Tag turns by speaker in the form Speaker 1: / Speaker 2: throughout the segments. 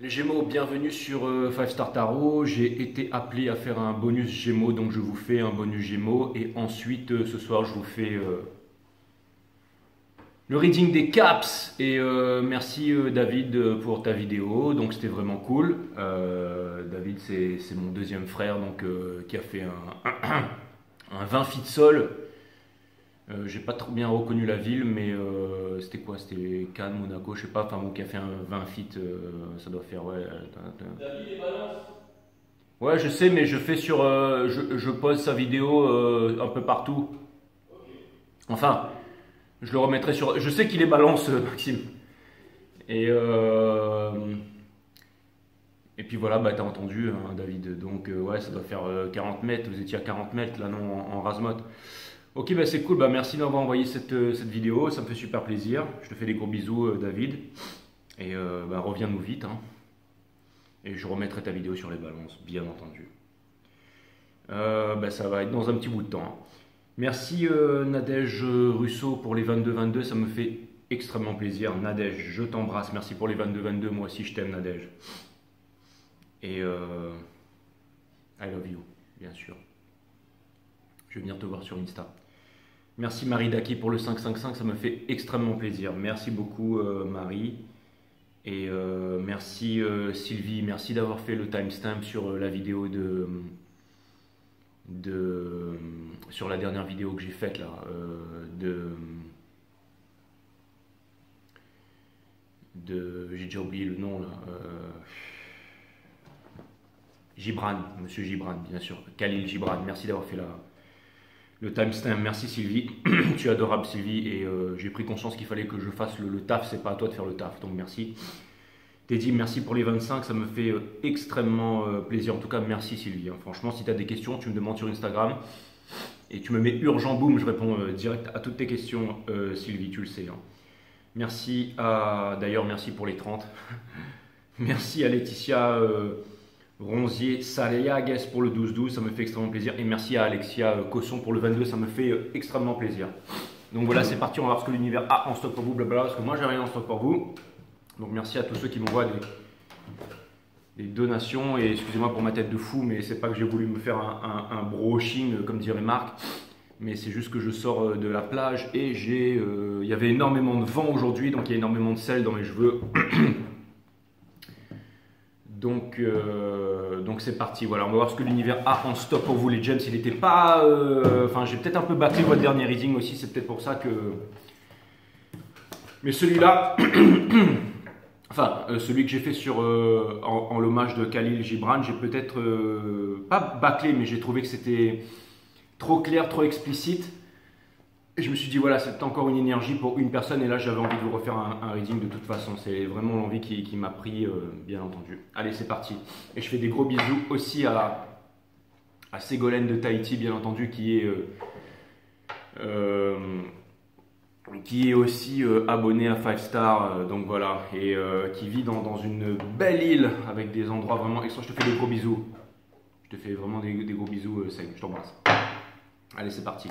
Speaker 1: Les Gémeaux, bienvenue sur 5 Star Tarot. J'ai été appelé à faire un bonus Gémeaux, donc je vous fais un bonus Gémeaux. Et ensuite, ce soir, je vous fais le reading des caps. Et merci David pour ta vidéo. Donc c'était vraiment cool. David, c'est mon deuxième frère donc, qui a fait un 20 feet sol. J'ai pas trop bien reconnu la ville, mais c'était quoi? C'était Cannes, Monaco, je sais pas. Enfin bon, qui a fait un 20 feet, ça doit faire ouais.
Speaker 2: David et Balance.
Speaker 1: Ouais, je sais, mais je fais sur, je pose sa vidéo un peu partout.
Speaker 2: Ok.
Speaker 1: Enfin, je le remettrai sur. Je sais qu'il est balance, Maxime. Et et puis voilà, bah t'as entendu, hein, David. Donc ouais, ça doit faire 40 mètres. Vous étiez à 40 mètres là, non, en Razmot. Ok, bah c'est cool. Bah merci d'avoir envoyé cette vidéo. Ça me fait super plaisir. Je te fais des gros bisous, David. Et bah reviens-nous vite, hein. Et je remettrai ta vidéo sur les balances, bien entendu. Bah, ça va être dans un petit bout de temps, hein. Merci Nadège Russo pour les 22-22, ça me fait extrêmement plaisir. Nadège, je t'embrasse, merci pour les 22-22, moi aussi je t'aime Nadège. Et I love you, bien sûr. Je vais venir te voir sur Insta. Merci Marie Daki pour le 555, ça me fait extrêmement plaisir. Merci beaucoup Marie. Et merci Sylvie, merci d'avoir fait le timestamp sur la vidéo sur la dernière vidéo que j'ai faite là, j'ai déjà oublié le nom là, Gibran, Monsieur Gibran, bien sûr, Khalil Gibran, merci d'avoir fait le timestamp, merci Sylvie, tu es adorable Sylvie, et j'ai pris conscience qu'il fallait que je fasse le taf, c'est pas à toi de faire le taf, donc merci. Teddy, merci pour les 25, ça me fait extrêmement plaisir. En tout cas, merci Sylvie, hein. Franchement, si tu as des questions, tu me demandes sur Instagram et tu me mets urgent, boum, je réponds direct à toutes tes questions, Sylvie, tu le sais, hein. Merci à. D'ailleurs, merci pour les 30. Merci à Laetitia Ronzier Saleagues pour le 12-12, ça me fait extrêmement plaisir. Et merci à Alexia Cosson pour le 22, ça me fait extrêmement plaisir. Donc voilà, c'est parti, on va voir ce que l'univers a en stock pour vous, blablabla, parce que moi j'ai rien en stock pour vous. Donc merci à tous ceux qui m'envoient des donations, et excusez-moi pour ma tête de fou, mais c'est pas que j'ai voulu me faire un brushing comme dirait Marc, mais c'est juste que je sors de la plage et il y avait énormément de vent aujourd'hui, donc il y a énormément de sel dans mes cheveux. Donc c'est parti, voilà, on va voir ce que l'univers a en stock pour vous les gems. Il n'était pas... Enfin j'ai peut-être un peu bâclé votre dernier reading aussi, c'est peut-être pour ça que... Mais celui-là... Enfin, celui que j'ai fait en l'hommage de Khalil Gibran, j'ai peut-être pas bâclé, mais j'ai trouvé que c'était trop clair, trop explicite. Et je me suis dit, voilà, c'est encore une énergie pour une personne, et là j'avais envie de vous refaire un reading de toute façon. C'est vraiment l'envie qui m'a pris, bien entendu. Allez, c'est parti. Et je fais des gros bisous aussi à Ségolène de Tahiti, bien entendu, qui est aussi abonné à 5 Star, donc voilà, et qui vit dans une belle île avec des endroits vraiment extra. Je te fais des gros bisous. Je te fais vraiment des gros bisous, Seg. Je t'embrasse. Allez, c'est parti.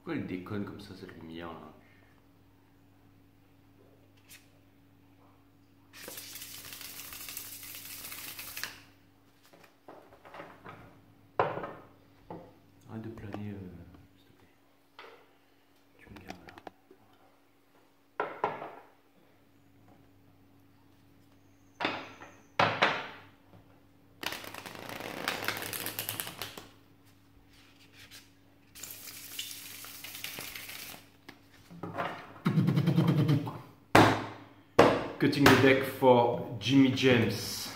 Speaker 1: Pourquoi elle déconne comme ça, cette lumière là? Arrête de planer, s'il te plaît. Tu me gardes là. cutting the deck for Jimmy James.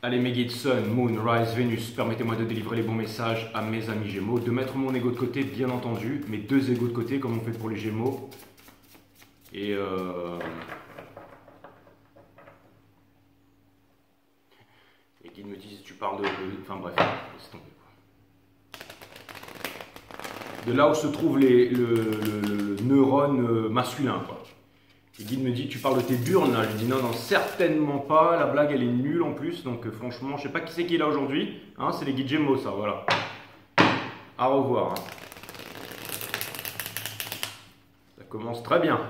Speaker 1: Allez, Megid, Sun, Moon, Rise, Vénus, permettez-moi de délivrer les bons messages à mes amis Gémeaux, de mettre mon ego de côté, bien entendu, mes deux égos de côté, comme on fait pour les Gémeaux. Et les guides me disent, tu parles de... Enfin bref, laisse tomber. De là où se trouve le neurone masculin, quoi. Le guide me dit, tu parles de tes burnes là. Je dis non, non, certainement pas. La blague elle est nulle en plus. Donc franchement, je sais pas qui c'est qui est là aujourd'hui. Hein, c'est les guides Gémeaux, ça, voilà. À revoir. Hein. Ça commence très bien.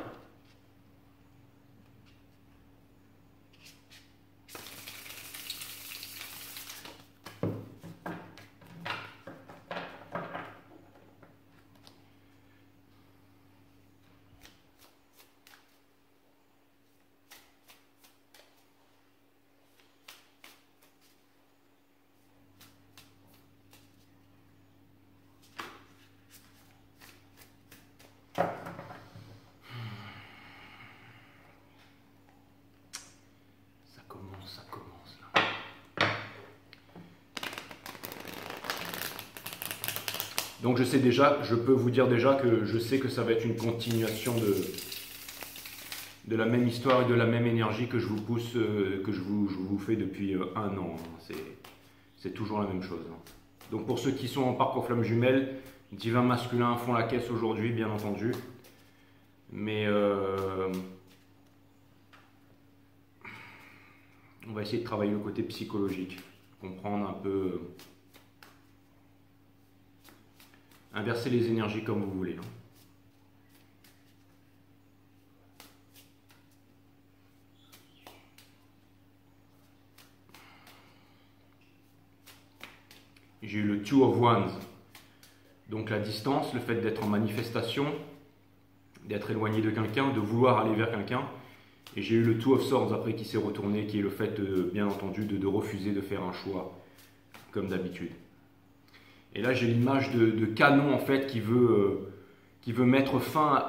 Speaker 1: Ça commence là. Donc je sais déjà, je peux vous dire déjà que je sais que ça va être une continuation de la même histoire et de la même énergie que je vous pousse, que je vous fais depuis un an. C'est toujours la même chose. Donc pour ceux qui sont en parcours flamme jumelle, divin masculin font la caisse aujourd'hui, bien entendu. Mais on va essayer de travailler le côté psychologique, comprendre un peu, inverser les énergies comme vous voulez. J'ai eu le Two of Wands, donc la distance, le fait d'être en manifestation, d'être éloigné de quelqu'un, de vouloir aller vers quelqu'un. Et j'ai eu le Two of Swords après qui s'est retourné, qui est le fait, bien entendu, de refuser de faire un choix, comme d'habitude. Et là, j'ai l'image de Canon, en fait, qui veut mettre fin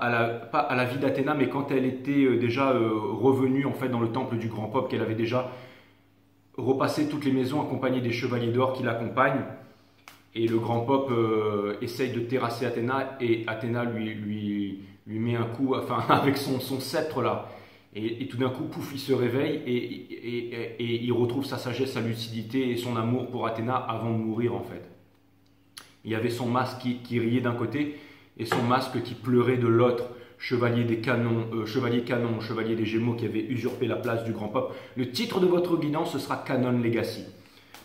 Speaker 1: pas à la vie d'Athéna, mais quand elle était déjà revenue, en fait, dans le temple du Grand Pope, qu'elle avait déjà repassé toutes les maisons accompagnée des chevaliers d'or qui l'accompagnent. Et le Grand Pope essaye de terrasser Athéna, et Athéna lui met un coup, enfin, avec son sceptre là. Et tout d'un coup, pouf, il se réveille et il retrouve sa sagesse, sa lucidité et son amour pour Athéna avant de mourir en fait. Il y avait son masque qui riait d'un côté et son masque qui pleurait de l'autre, chevalier des canons, chevalier des Gémeaux qui avait usurpé la place du Grand Pope. Le titre de votre guidance, ce sera Canon Legacy.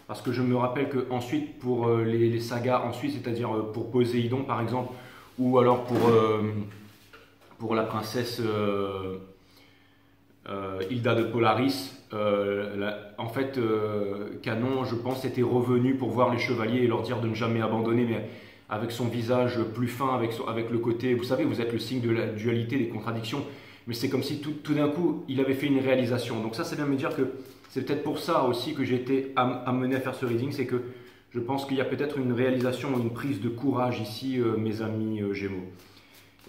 Speaker 1: Parce que je me rappelle qu'ensuite, pour les sagas ensuite, c'est-à-dire pour Poséidon par exemple, ou alors pour la princesse... Hilda de Polaris, en fait, Canon, je pense, était revenu pour voir les chevaliers et leur dire de ne jamais abandonner, mais avec son visage plus fin, avec le côté, vous savez, vous êtes le signe de la dualité, des contradictions, mais c'est comme si tout d'un coup, il avait fait une réalisation. Donc ça vient me dire que c'est peut-être pour ça aussi que j'ai été amené à faire ce reading, c'est que je pense qu'il y a peut-être une réalisation, une prise de courage ici, mes amis Gémeaux.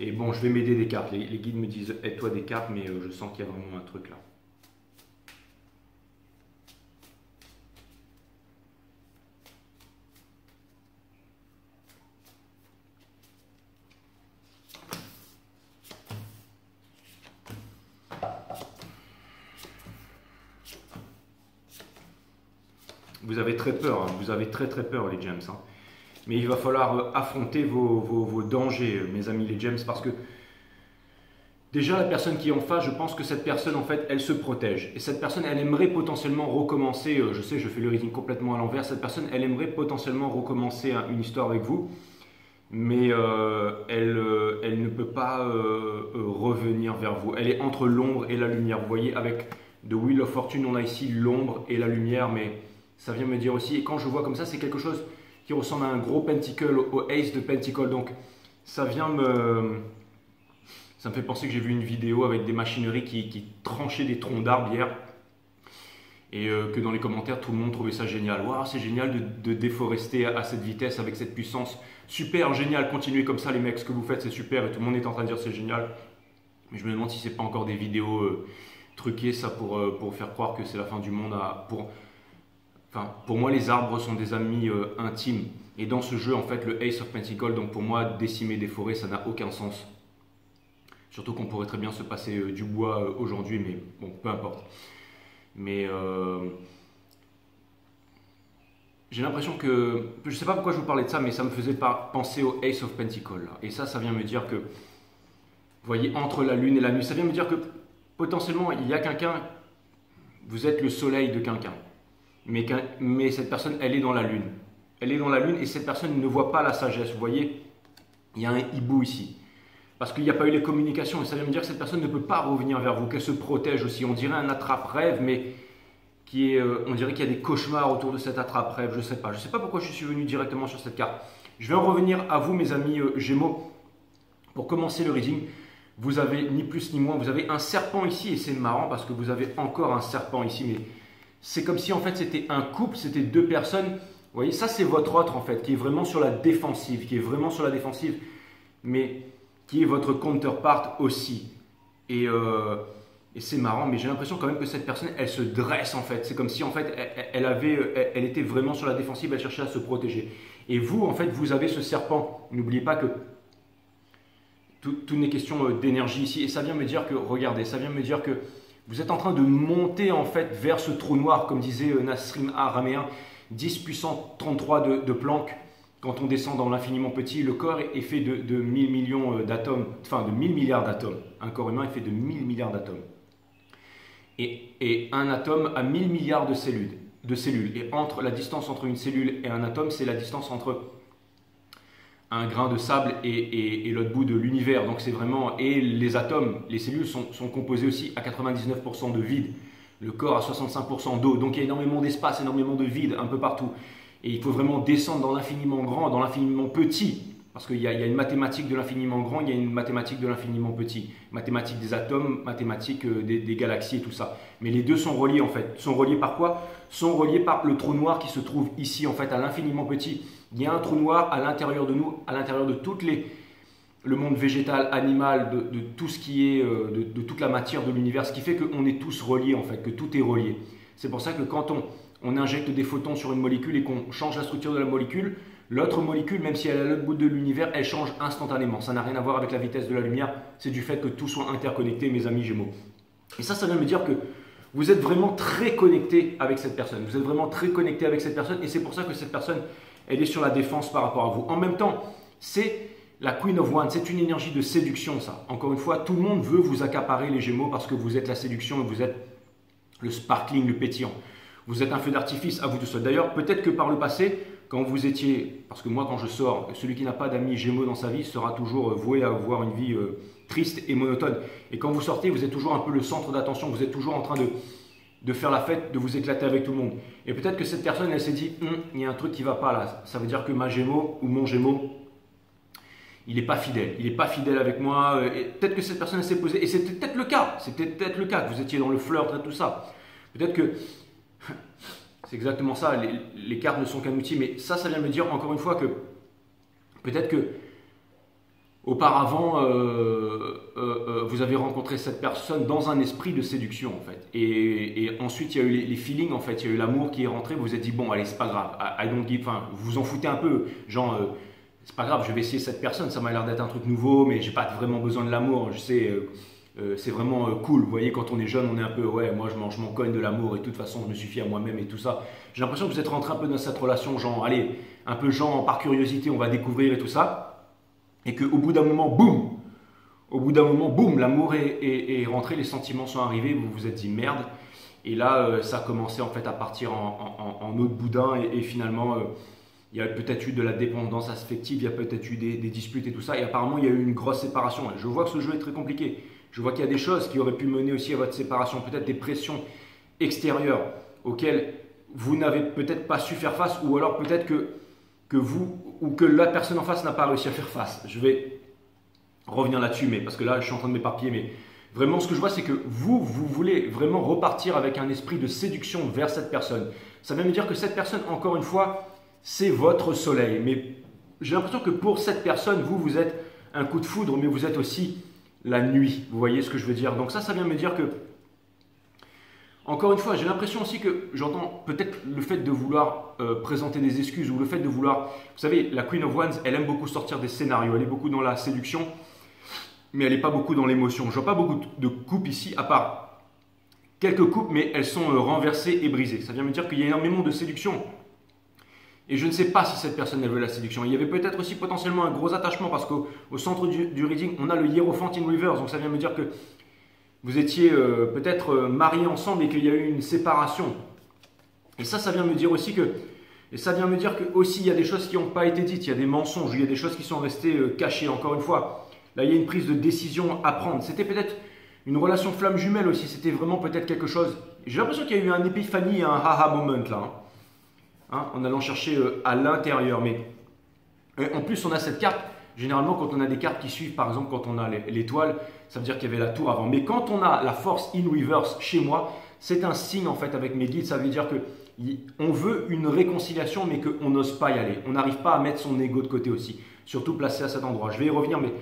Speaker 1: Et bon, je vais m'aider des cartes. Les guides me disent « aide-toi des cartes », mais je sens qu'il y a vraiment un truc là. Vous avez très peur, hein. Vous avez très peur les James. Hein. Mais il va falloir affronter vos dangers, mes amis les James, parce que déjà la personne qui est en face, je pense que cette personne en fait, elle se protège. Et cette personne, elle aimerait potentiellement recommencer, je sais, je fais le reading complètement à l'envers, cette personne, elle aimerait potentiellement recommencer une histoire avec vous, mais elle ne peut pas revenir vers vous. Elle est entre l'ombre et la lumière. Vous voyez, avec The Wheel of Fortune, on a ici l'ombre et la lumière, mais ça vient me dire aussi, et quand je vois comme ça, c'est quelque chose qui ressemble à un gros pentacle, au Ace de Pentacle. Donc ça me fait penser que j'ai vu une vidéo avec des machineries qui tranchaient des troncs d'arbres hier. et que dans les commentaires tout le monde trouvait ça génial. Waouh, c'est génial de déforester à cette vitesse, avec cette puissance. Super, génial, continuez comme ça les mecs, ce que vous faites c'est super, et tout le monde est en train de dire c'est génial. Mais je me demande si c'est pas encore des vidéos truquées ça pour faire croire que c'est la fin du monde. Pour moi les arbres sont des amis intimes, et dans ce jeu en fait le Ace of Pentacles, donc pour moi décimer des forêts ça n'a aucun sens. Surtout qu'on pourrait très bien se passer du bois aujourd'hui, mais bon, peu importe. Mais j'ai l'impression que, je ne sais pas pourquoi je vous parlais de ça, mais ça me faisait penser au Ace of Pentacles. Là. Et ça vient me dire que, vous voyez, entre la lune et la nuit, ça vient me dire que potentiellement il y a quelqu'un, vous êtes le soleil de quelqu'un, mais cette personne, elle est dans la lune. Elle est dans la lune et cette personne ne voit pas la sagesse. Vous voyez, il y a un hibou ici. Parce qu'il n'y a pas eu les communications, et ça vient me dire que cette personne ne peut pas revenir vers vous, qu'elle se protège aussi. On dirait un attrape-rêve, mais on dirait qu'il y a des cauchemars autour de cet attrape-rêve, je ne sais pas. Je ne sais pas pourquoi je suis venu directement sur cette carte. Je vais en revenir à vous, mes amis Gémeaux. Pour commencer le reading, vous avez ni plus ni moins, vous avez un serpent ici, et c'est marrant parce que vous avez encore un serpent ici, mais c'est comme si en fait c'était un couple, c'était deux personnes. Vous voyez, ça c'est votre autre en fait, qui est vraiment sur la défensive, mais qui est votre counterpart aussi. Et c'est marrant, mais j'ai l'impression quand même que cette personne, elle se dresse en fait. C'est comme si en fait, elle était vraiment sur la défensive, elle cherchait à se protéger. Et vous, en fait, vous avez ce serpent. N'oubliez pas que tout n'est question d'énergie ici. Et ça vient me dire que, regardez, ça vient me dire que vous êtes en train de monter en fait vers ce trou noir, comme disait Nassim Araméen, 10 puissance 33 de Planck. Quand on descend dans l'infiniment petit, le corps est fait de 1000 millions d'atomes, enfin de 1000 milliards d'atomes. Un corps humain est fait de 1000 milliards d'atomes. Et un atome a 1000 milliards de cellules. Et la distance entre une cellule et un atome, c'est la distance entre un grain de sable et l'autre bout de l'univers. Donc c'est vraiment... Et les atomes, les cellules sont composées aussi à 99% de vide. Le corps à 65% d'eau. Donc il y a énormément d'espace, énormément de vide un peu partout. Et il faut vraiment descendre dans l'infiniment grand, dans l'infiniment petit. Parce qu'il y a une mathématique de l'infiniment grand, il y a une mathématique de l'infiniment petit. Mathématique des atomes, mathématique des galaxies et tout ça. Mais les deux sont reliés en fait. Sont reliés par quoi? Sont reliés par le trou noir qui se trouve ici en fait, à l'infiniment petit. Il y a un trou noir à l'intérieur de nous, à l'intérieur de le monde végétal, animal, de tout ce qui est, de toute la matière de l'univers. Ce qui fait qu'on est tous reliés en fait, que tout est relié. C'est pour ça que quand on injecte des photons sur une molécule et qu'on change la structure de la molécule, l'autre molécule, même si elle est à l'autre bout de l'univers, elle change instantanément. Ça n'a rien à voir avec la vitesse de la lumière, c'est du fait que tout soit interconnecté, mes amis Gémeaux. Et ça vient me dire que vous êtes vraiment très connecté avec cette personne. Vous êtes vraiment très connecté avec cette personne et c'est pour ça que cette personne, elle est sur la défense par rapport à vous. En même temps, c'est la Queen of Wands, c'est une énergie de séduction ça. Encore une fois, tout le monde veut vous accaparer les Gémeaux parce que vous êtes la séduction, vous êtes le sparkling, le pétillant. Vous êtes un feu d'artifice à vous tout seul. D'ailleurs, peut-être que par le passé, quand vous étiez, parce que moi quand je sors, celui qui n'a pas d'amis Gémeaux dans sa vie sera toujours voué à avoir une vie triste et monotone. Et quand vous sortez, vous êtes toujours un peu le centre d'attention, vous êtes toujours en train de faire la fête, de vous éclater avec tout le monde. Et peut-être que cette personne, elle s'est dit, il y a un truc qui ne va pas là. Ça veut dire que ma Gémeaux ou mon Gémeaux, il n'est pas fidèle. Il n'est pas fidèle avec moi. Peut-être que cette personne s'est posée, et c'était peut-être le cas. C'était peut-être le cas que vous étiez dans le flirt et tout ça. Peut-être que c'est exactement ça, les cartes ne sont qu'un outil, mais ça vient me dire encore une fois que peut-être que auparavant vous avez rencontré cette personne dans un esprit de séduction en fait, et ensuite il y a eu les feelings en fait, il y a eu l'amour qui est rentré, vous vous êtes dit bon allez c'est pas grave, vous vous en foutez un peu, genre c'est pas grave, je vais essayer cette personne, ça m'a l'air d'être un truc nouveau, mais j'ai pas vraiment besoin de l'amour, je sais. C'est vraiment cool, vous voyez, quand on est jeune, on est un peu, ouais, moi je m'en cogne de l'amour et de toute façon je me suffis à moi-même et tout ça. J'ai l'impression que vous êtes rentré un peu dans cette relation, genre, allez, un peu genre par curiosité, on va découvrir et tout ça. Et qu'au bout d'un moment, boum, l'amour est rentré, les sentiments sont arrivés, vous vous êtes dit merde. Et là, ça a commencé en fait à partir en eau de boudin et finalement, il y a peut-être eu de la dépendance affective, il y a peut-être eu des disputes et tout ça. Et apparemment, il y a eu une grosse séparation. Je vois que ce jeu est très compliqué. Je vois qu'il y a des choses qui auraient pu mener aussi à votre séparation, peut-être des pressions extérieures auxquelles vous n'avez peut-être pas su faire face, ou alors peut-être que vous ou que la personne en face n'a pas réussi à faire face. Je vais revenir là-dessus, mais parce que là je suis en train de m'éparpiller, mais Vraiment, ce que je vois, c'est que vous voulez vraiment repartir avec un esprit de séduction vers cette personne. Ça veut me dire que cette personne, encore une fois, c'est votre soleil. Mais j'ai l'impression que pour cette personne, vous êtes un coup de foudre, mais vous êtes aussi la nuit. Vous voyez ce que je veux dire? Donc ça vient me dire que, encore une fois, j'ai l'impression aussi que j'entends peut-être le fait de vouloir présenter des excuses ou le fait de vouloir... Vous savez, la Queen of Wands, elle aime beaucoup sortir des scénarios, elle est beaucoup dans la séduction, mais elle n'est pas beaucoup dans l'émotion. Je vois pas beaucoup de coupes ici, à part quelques coupes, mais elles sont renversées et brisées. Ça vient me dire qu'il y a énormément de séduction. Et je ne sais pas si cette personne elle veut la séduction. Il y avait peut-être aussi potentiellement un gros attachement parce qu'au centre du reading, on a le Hiérophante in reverse. Donc ça vient me dire que vous étiez peut-être mariés ensemble et qu'il y a eu une séparation. Et ça vient me dire aussi que... Et ça vient me dire que aussi il y a des choses qui n'ont pas été dites. Il y a des mensonges, il y a des choses qui sont restées cachées. Encore une fois, là il y a une prise de décision à prendre. C'était peut-être une relation flamme jumelle aussi. C'était vraiment peut-être quelque chose... J'ai l'impression qu'il y a eu un épiphanie, un haha moment là. En allant chercher à l'intérieur. Mais en plus, on a cette carte. Généralement, quand on a des cartes qui suivent, par exemple, quand on a l'étoile, ça veut dire qu'il y avait la tour avant. Mais quand on a la force in reverse chez moi, c'est un signe en fait avec mes guides. Ça veut dire qu'on veut une réconciliation, mais qu'on n'ose pas y aller. On n'arrive pas à mettre son ego de côté aussi, surtout placé à cet endroit. Je vais y revenir, mais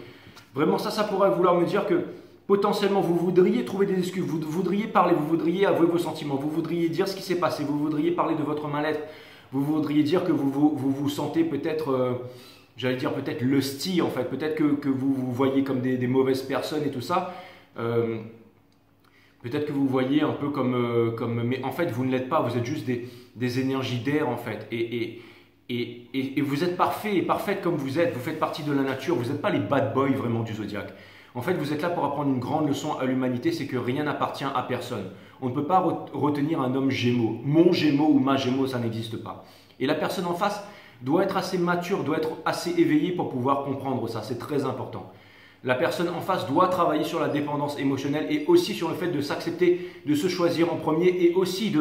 Speaker 1: vraiment ça pourrait vouloir me dire que potentiellement, vous voudriez trouver des excuses, vous voudriez parler, vous voudriez avouer vos sentiments, vous voudriez dire ce qui s'est passé, vous voudriez parler de votre mal-être. Vous voudriez dire que vous sentez peut-être, j'allais dire peut-être lusty en fait, peut-être que vous voyez comme des mauvaises personnes et tout ça. Peut-être que vous voyez un peu comme... Mais en fait, vous ne l'êtes pas, vous êtes juste des énergies d'air en fait. Et vous êtes parfait et parfaite comme vous êtes, vous faites partie de la nature, vous n'êtes pas les bad boys vraiment du zodiaque. En fait, vous êtes là pour apprendre une grande leçon à l'humanité, c'est que rien n'appartient à personne. On ne peut pas retenir un homme gémeaux. Mon gémeaux ou ma gémeaux, ça n'existe pas. Et la personne en face doit être assez mature, doit être assez éveillée pour pouvoir comprendre ça. C'est très important. La personne en face doit travailler sur la dépendance émotionnelle et aussi sur le fait de s'accepter, de se choisir en premier et aussi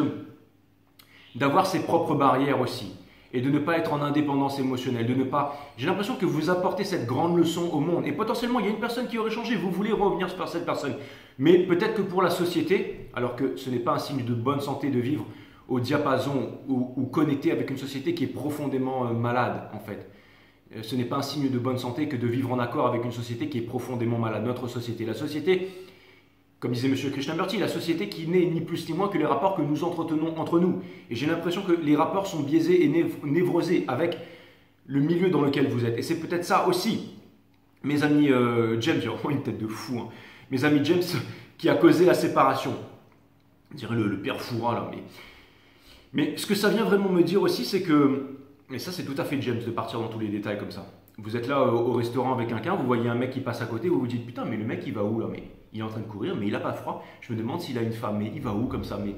Speaker 1: d'avoir ses propres barrières aussi. Et de ne pas être en indépendance émotionnelle, de ne pas... J'ai l'impression que vous apportez cette grande leçon au monde. Et potentiellement, il y a une personne qui aurait changé, vous voulez revenir vers cette personne. Mais peut-être que pour la société, alors que ce n'est pas un signe de bonne santé de vivre au diapason ou connecté avec une société qui est profondément malade, en fait. Ce n'est pas un signe de bonne santé que de vivre en accord avec une société qui est profondément malade. Notre société, la société... Comme disait M. Krishnamurti, la société qui n'est ni plus ni moins que les rapports que nous entretenons entre nous. Et j'ai l'impression que les rapports sont biaisés et névrosés avec le milieu dans lequel vous êtes. Et c'est peut-être ça aussi, mes amis James, j'ai vraiment une tête de fou, hein. Mes amis James, qui a causé la séparation. On dirait le père Foura là. Mais ce que ça vient vraiment me dire aussi, c'est que, et ça c'est tout à fait James de partir dans tous les détails comme ça. Vous êtes là au restaurant avec quelqu'un, vous voyez un mec qui passe à côté, vous vous dites putain, mais le mec il va où là? Mais il est en train de courir, mais il n'a pas froid. Je me demande s'il a une femme, mais il va où comme ça? Mais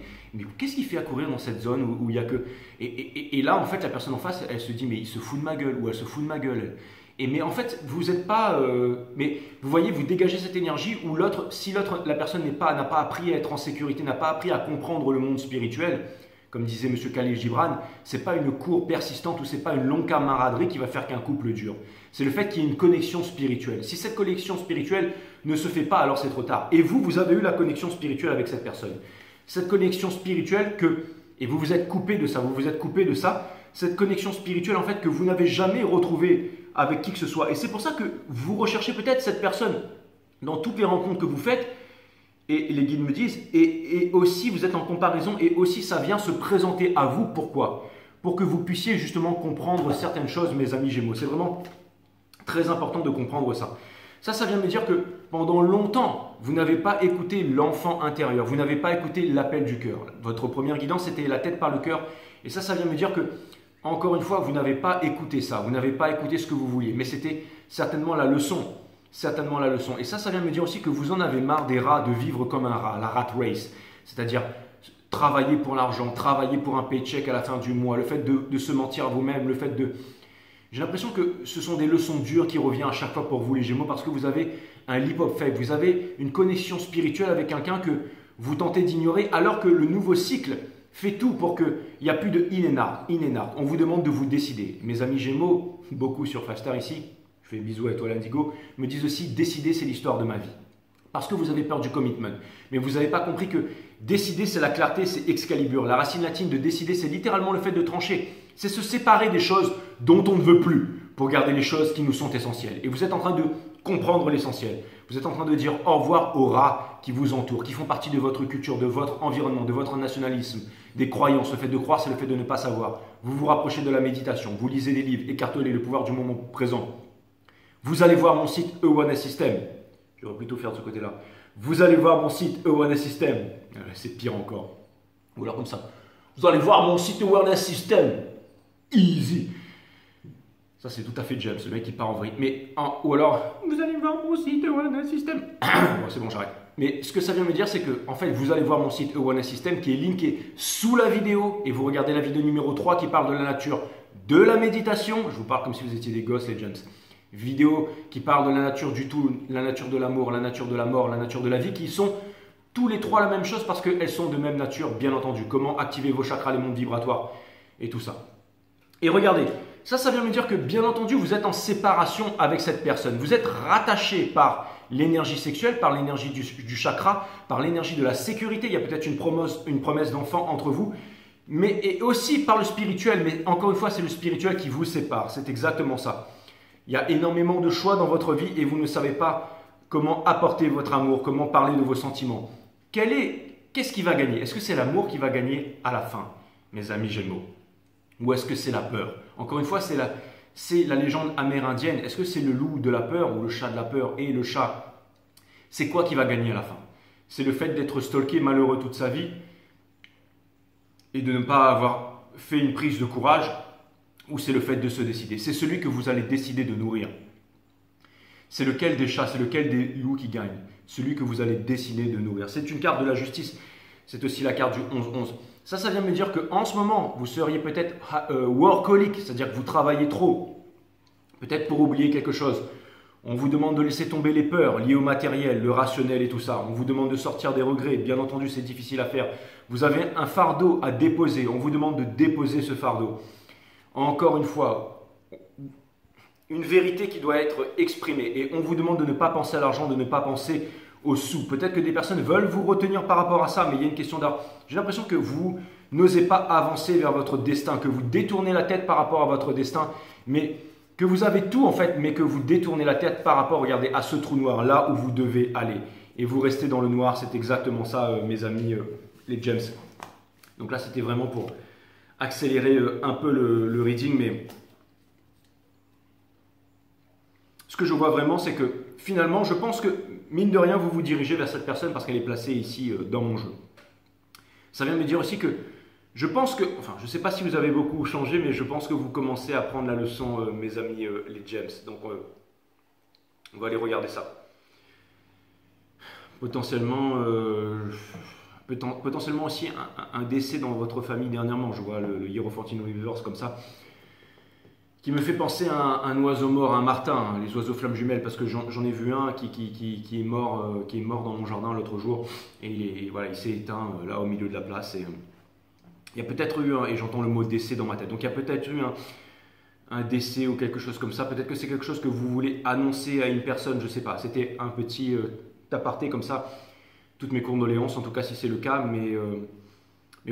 Speaker 1: qu'est-ce qu'il fait à courir dans cette zone où il y a que. Et là, en fait, la personne en face, elle se dit mais il se fout de ma gueule ou elle se fout de ma gueule. Mais en fait, vous n'êtes pas. Mais vous voyez, vous dégagez cette énergie où l'autre, si la personne n'a pas appris à être en sécurité, n'a pas appris à comprendre le monde spirituel. Comme disait M. Khalil Gibran, ce n'est pas une cour persistante ou ce n'est pas une longue camaraderie qui va faire qu'un couple dure. C'est le fait qu'il y ait une connexion spirituelle. Si cette connexion spirituelle ne se fait pas, alors c'est trop tard. Et vous avez eu la connexion spirituelle avec cette personne. Cette connexion spirituelle et vous vous êtes coupé de ça, cette connexion spirituelle en fait que vous n'avez jamais retrouvée avec qui que ce soit. Et c'est pour ça que vous recherchez peut-être cette personne dans toutes les rencontres que vous faites. Et les guides me disent, et aussi vous êtes en comparaison, et aussi ça vient se présenter à vous. Pourquoi? Pour que vous puissiez justement comprendre certaines choses, mes amis Gémeaux. C'est vraiment très important de comprendre ça. Ça vient me dire que pendant longtemps, vous n'avez pas écouté l'enfant intérieur, vous n'avez pas écouté l'appel du cœur. Votre première guidance, c'était la tête par le cœur. Et ça vient me dire que, encore une fois, vous n'avez pas écouté ça, vous n'avez pas écouté ce que vous vouliez. Mais c'était certainement la leçon. Certainement la leçon. Et ça vient me dire aussi que vous en avez marre des rats, de vivre comme un rat, la rat race. C'est-à-dire travailler pour l'argent, travailler pour un paycheck à la fin du mois, le fait de se mentir à vous-même, le fait de... J'ai l'impression que ce sont des leçons dures qui reviennent à chaque fois pour vous les Gémeaux parce que vous avez un leap-up faible, vous avez une connexion spirituelle avec quelqu'un que vous tentez d'ignorer alors que le nouveau cycle fait tout pour qu'il n'y a plus de in and out. On vous demande de vous décider. Mes amis Gémeaux, beaucoup sur Fastar ici, je fais bisous à toi l'Indigo, me disent aussi décider c'est l'histoire de ma vie. Parce que vous avez peur du commitment. Mais vous n'avez pas compris que décider, c'est la clarté, c'est Excalibur. La racine latine de décider, c'est littéralement le fait de trancher. C'est se séparer des choses dont on ne veut plus pour garder les choses qui nous sont essentielles. Et vous êtes en train de comprendre l'essentiel. Vous êtes en train de dire au revoir aux rats qui vous entourent, qui font partie de votre culture, de votre environnement, de votre nationalisme, des croyances. Le fait de croire, c'est le fait de ne pas savoir. Vous vous rapprochez de la méditation, vous lisez des livres, écartelez le pouvoir du moment présent. Vous allez voir mon site E1S System. Je vais plutôt faire de ce côté-là. Vous allez voir mon site E1S System. C'est pire encore. Ou alors comme ça. Vous allez voir mon site E1S System. Easy. Ça, c'est tout à fait James, le mec qui part en vrille. Ou alors, vous allez voir mon site E1S System. Bon, c'est bon, j'arrête. Mais ce que ça vient me dire, c'est que, en fait, vous allez voir mon site E1S System qui est linké sous la vidéo. Et vous regardez la vidéo numéro 3 qui parle de la nature de la méditation. Je vous parle comme si vous étiez des gosses, les James. Vidéo qui parle de la nature du tout, la nature de l'amour, la nature de la mort, la nature de la vie, qui sont tous les trois la même chose parce qu'elles sont de même nature, bien entendu. Comment activer vos chakras, les mondes vibratoires et tout ça. Et regardez, ça vient me dire que bien entendu, vous êtes en séparation avec cette personne. Vous êtes rattaché par l'énergie sexuelle, par l'énergie du chakra, par l'énergie de la sécurité. Il y a peut-être une promesse d'enfant entre vous, mais et aussi par le spirituel. Mais encore une fois, c'est le spirituel qui vous sépare. C'est exactement ça. Il y a énormément de choix dans votre vie et vous ne savez pas comment apporter votre amour, comment parler de vos sentiments. Qu'est-ce qui va gagner? Est-ce que c'est l'amour qui va gagner à la fin, mes amis Gémeaux? Ou est-ce que c'est la peur? Encore une fois, c'est la légende amérindienne. Est-ce que c'est le loup de la peur ou le chat de la peur? Et le chat, c'est quoi qui va gagner à la fin? C'est le fait d'être stalké malheureux toute sa vie et de ne pas avoir fait une prise de courage? Ou c'est le fait de se décider? C'est celui que vous allez décider de nourrir. C'est lequel des chats, c'est lequel des loups qui gagne? Celui que vous allez décider de nourrir. C'est une carte de la justice. C'est aussi la carte du 11-11. Ça vient me dire qu'en ce moment, vous seriez peut-être workaholic, c'est-à-dire que vous travaillez trop. Peut-être pour oublier quelque chose. On vous demande de laisser tomber les peurs liées au matériel, le rationnel et tout ça. On vous demande de sortir des regrets. Bien entendu, c'est difficile à faire. Vous avez un fardeau à déposer. On vous demande de déposer ce fardeau. Encore une fois, une vérité qui doit être exprimée. Et on vous demande de ne pas penser à l'argent, de ne pas penser aux sous. Peut-être que des personnes veulent vous retenir par rapport à ça, mais il y a une question d'argent. J'ai l'impression que vous n'osez pas avancer vers votre destin, que vous détournez la tête par rapport à votre destin, mais que vous avez tout en fait, mais que vous détournez la tête par rapport, regardez, à ce trou noir, là où vous devez aller. Et vous restez dans le noir, c'est exactement ça, mes amis, les James. Donc là, c'était vraiment pour accélérer un peu le reading, mais ce que je vois vraiment, c'est que finalement, je pense que, mine de rien, vous vous dirigez vers cette personne parce qu'elle est placée ici dans mon jeu. Ça vient me dire aussi que je pense que, enfin, je ne sais pas si vous avez beaucoup changé, mais je pense que vous commencez à prendre la leçon, mes amis, les James. Donc, on va aller regarder ça. Potentiellement aussi un décès dans votre famille dernièrement. Je vois le Hierophant Universe comme ça, qui me fait penser à un oiseau mort, un martin, hein, les oiseaux flammes jumelles, parce que j'en ai vu un qui est mort dans mon jardin l'autre jour, et voilà, il s'est éteint là au milieu de la place. Et il y a peut-être eu, et j'entends le mot décès dans ma tête, donc il y a peut-être eu un décès ou quelque chose comme ça. Peut-être que c'est quelque chose que vous voulez annoncer à une personne, je ne sais pas. C'était un petit aparté comme ça. Toutes mes condoléances, en tout cas si c'est le cas, mais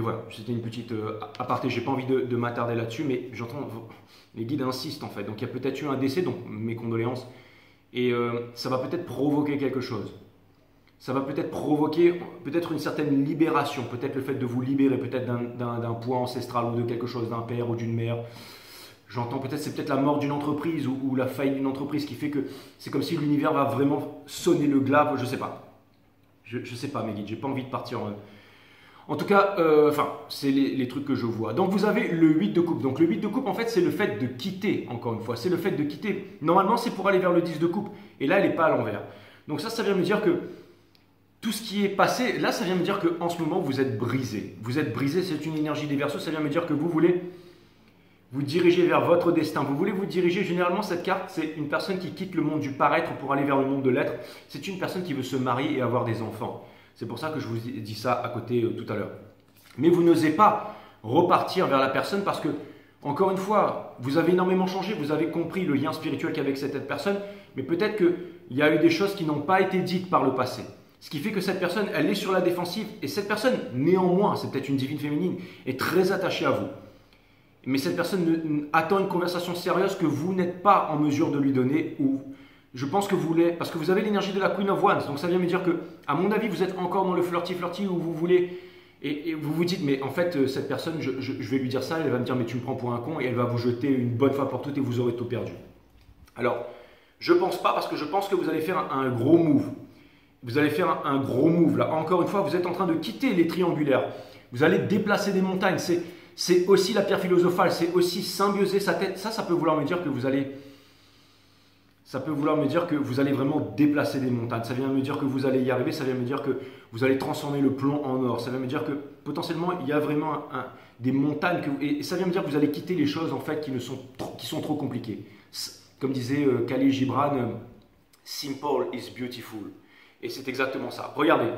Speaker 1: voilà, c'était une petite aparté. J'ai pas envie de m'attarder là-dessus, mais j'entends les guides insistent en fait. Donc il y a peut-être eu un décès, donc mes condoléances, et ça va peut-être provoquer quelque chose. Ça va peut-être provoquer peut-être une certaine libération, peut-être le fait de vous libérer, peut-être d'un poids ancestral ou de quelque chose, d'un père ou d'une mère. J'entends peut-être, c'est peut-être la mort d'une entreprise ou la faillite d'une entreprise qui fait que c'est comme si l'univers va vraiment sonner le glas, je sais pas. Je sais pas mes guides, j'ai pas envie de partir en tout cas, c'est les trucs que je vois. Donc vous avez le 8 de coupe. Donc le 8 de coupe, en fait, c'est le fait de quitter, encore une fois. C'est le fait de quitter. Normalement, c'est pour aller vers le 10 de coupe. Et là, elle n'est pas à l'envers. Donc ça vient me dire que tout ce qui est passé, là, ça vient me dire qu'en ce moment, vous êtes brisé. Vous êtes brisé, c'est une énergie des Verseaux. Ça vient me dire que vous voulez vous diriger vers votre destin. Vous voulez vous diriger, généralement, cette carte, c'est une personne qui quitte le monde du paraître pour aller vers le monde de l'être. C'est une personne qui veut se marier et avoir des enfants. C'est pour ça que je vous ai dit ça à côté tout à l'heure. Mais vous n'osez pas repartir vers la personne parce que, encore une fois, vous avez énormément changé, vous avez compris le lien spirituel qu'avec cette personne, mais peut-être que il y a eu des choses qui n'ont pas été dites par le passé. Ce qui fait que cette personne, elle est sur la défensive. Et cette personne, néanmoins, c'est peut-être une divine féminine, est très attachée à vous. Mais cette personne attend une conversation sérieuse que vous n'êtes pas en mesure de lui donner. Ou je pense que vous voulez, parce que vous avez l'énergie de la Queen of Wands. Donc ça vient me dire que, à mon avis, vous êtes encore dans le flirty où vous voulez. Et vous vous dites, mais en fait, cette personne, je vais lui dire ça, elle va me dire, mais tu me prends pour un con, et elle va vous jeter une bonne fois pour toutes et vous aurez tout perdu. Alors, je ne pense pas, parce que je pense que vous allez faire un gros move. Vous allez faire un gros move là. Encore une fois, vous êtes en train de quitter les triangulaires. Vous allez déplacer des montagnes. C'est aussi la pierre philosophale. C'est aussi symbioser sa tête. Ça peut vouloir me dire que vous allez. Ça peut vouloir me dire que vous allez vraiment déplacer des montagnes. Ça vient me dire que vous allez y arriver. Ça vient me dire que vous allez transformer le plomb en or. Ça vient me dire que potentiellement il y a vraiment des montagnes et ça vient me dire que vous allez quitter les choses en fait qui sont trop compliquées. Comme disait Khalil Gibran, simple is beautiful. Et c'est exactement ça. Regardez.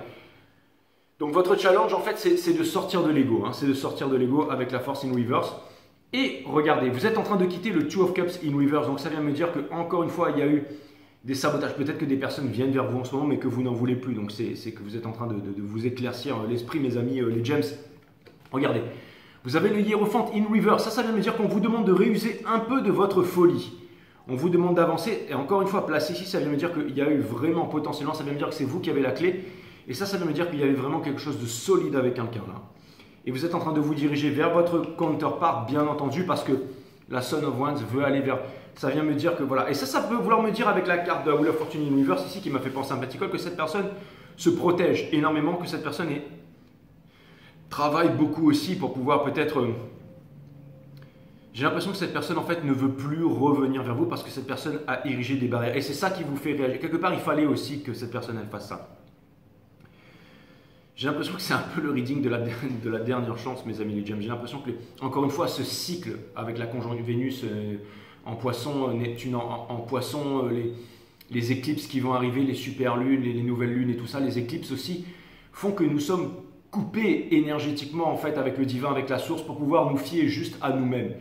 Speaker 1: Donc votre challenge, en fait, c'est de sortir de l'ego. C'est de sortir de l'ego avec la force in reverse. Et regardez, vous êtes en train de quitter le Two of Cups in reverse. Donc ça vient me dire que encore une fois, il y a eu des sabotages. Peut-être que des personnes viennent vers vous en ce moment, mais que vous n'en voulez plus. Donc c'est que vous êtes en train de vous éclaircir l'esprit, mes amis, les gems. Regardez. Vous avez le Hiérophante in reverse. Ça vient me dire qu'on vous demande de réuser un peu de votre folie. On vous demande d'avancer, et encore une fois, placé ici, ça vient me dire qu'il y a eu vraiment potentiellement, ça vient me dire que c'est vous qui avez la clé, et ça vient me dire qu'il y avait vraiment quelque chose de solide avec quelqu'un là. Et vous êtes en train de vous diriger vers votre counterpart, bien entendu, parce que la Son of Wands veut aller vers... Ça vient me dire que voilà, et ça peut vouloir me dire avec la carte de la Wheel of Fortune Universe ici, qui m'a fait penser à un petit col, que cette personne se protège énormément, que cette personne travaille beaucoup aussi pour pouvoir peut-être... J'ai l'impression que cette personne en fait ne veut plus revenir vers vous parce que cette personne a érigé des barrières. Et c'est ça qui vous fait réagir. Quelque part, il fallait aussi que cette personne elle fasse ça. J'ai l'impression que c'est un peu le reading de la dernière chance, mes amis les gems. J'ai l'impression que, encore une fois, ce cycle avec la conjoncture Vénus en poisson, Neptune en poisson, les éclipses qui vont arriver, les super lunes, les nouvelles lunes et tout ça, les éclipses aussi, font que nous sommes coupés énergétiquement en fait avec le divin, avec la source, pour pouvoir nous fier juste à nous-mêmes.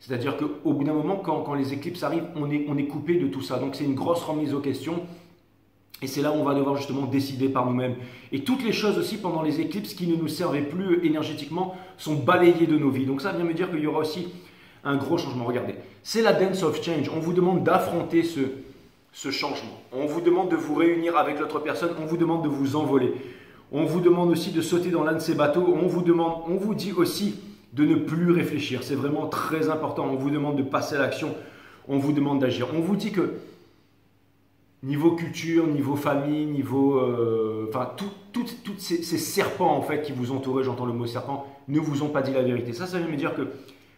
Speaker 1: C'est-à-dire qu'au bout d'un moment, quand les éclipses arrivent, on est coupé de tout ça. Donc c'est une grosse remise aux questions. Et c'est là où on va devoir justement décider par nous-mêmes. Et toutes les choses aussi pendant les éclipses qui ne nous servaient plus énergétiquement sont balayées de nos vies. Donc ça vient me dire qu'il y aura aussi un gros changement. Regardez, c'est la Dance of Change. On vous demande d'affronter ce changement. On vous demande de vous réunir avec l'autre personne. On vous demande de vous envoler. On vous demande aussi de sauter dans l'un de ces bateaux. On vous dit aussi de ne plus réfléchir. C'est vraiment très important. On vous demande de passer à l'action. On vous demande d'agir. On vous dit que niveau culture, niveau famille, niveau... Enfin, tous ces serpents en fait qui vous entouraient, j'entends le mot serpent, ne vous ont pas dit la vérité. Ça vient me dire que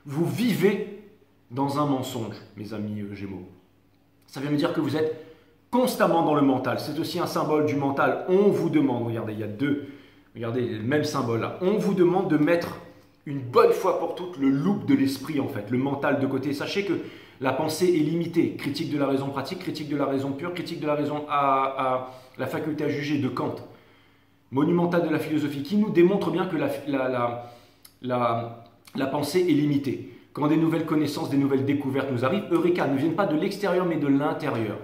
Speaker 1: vous vivez dans un mensonge, mes amis Gémeaux. Ça vient me dire que vous êtes constamment dans le mental. C'est aussi un symbole du mental. On vous demande, regardez, il y a deux, regardez, le même symbole là. On vous demande de mettre une bonne fois pour toutes le loop de l'esprit en fait, le mental de côté. Sachez que la pensée est limitée. Critique de la raison pratique, critique de la raison pure, critique de la raison à la faculté à juger de Kant. Monumental de la philosophie, qui nous démontre bien que la pensée est limitée. Quand des nouvelles connaissances, des nouvelles découvertes nous arrivent, Eureka, ne viennent pas de l'extérieur mais de l'intérieur.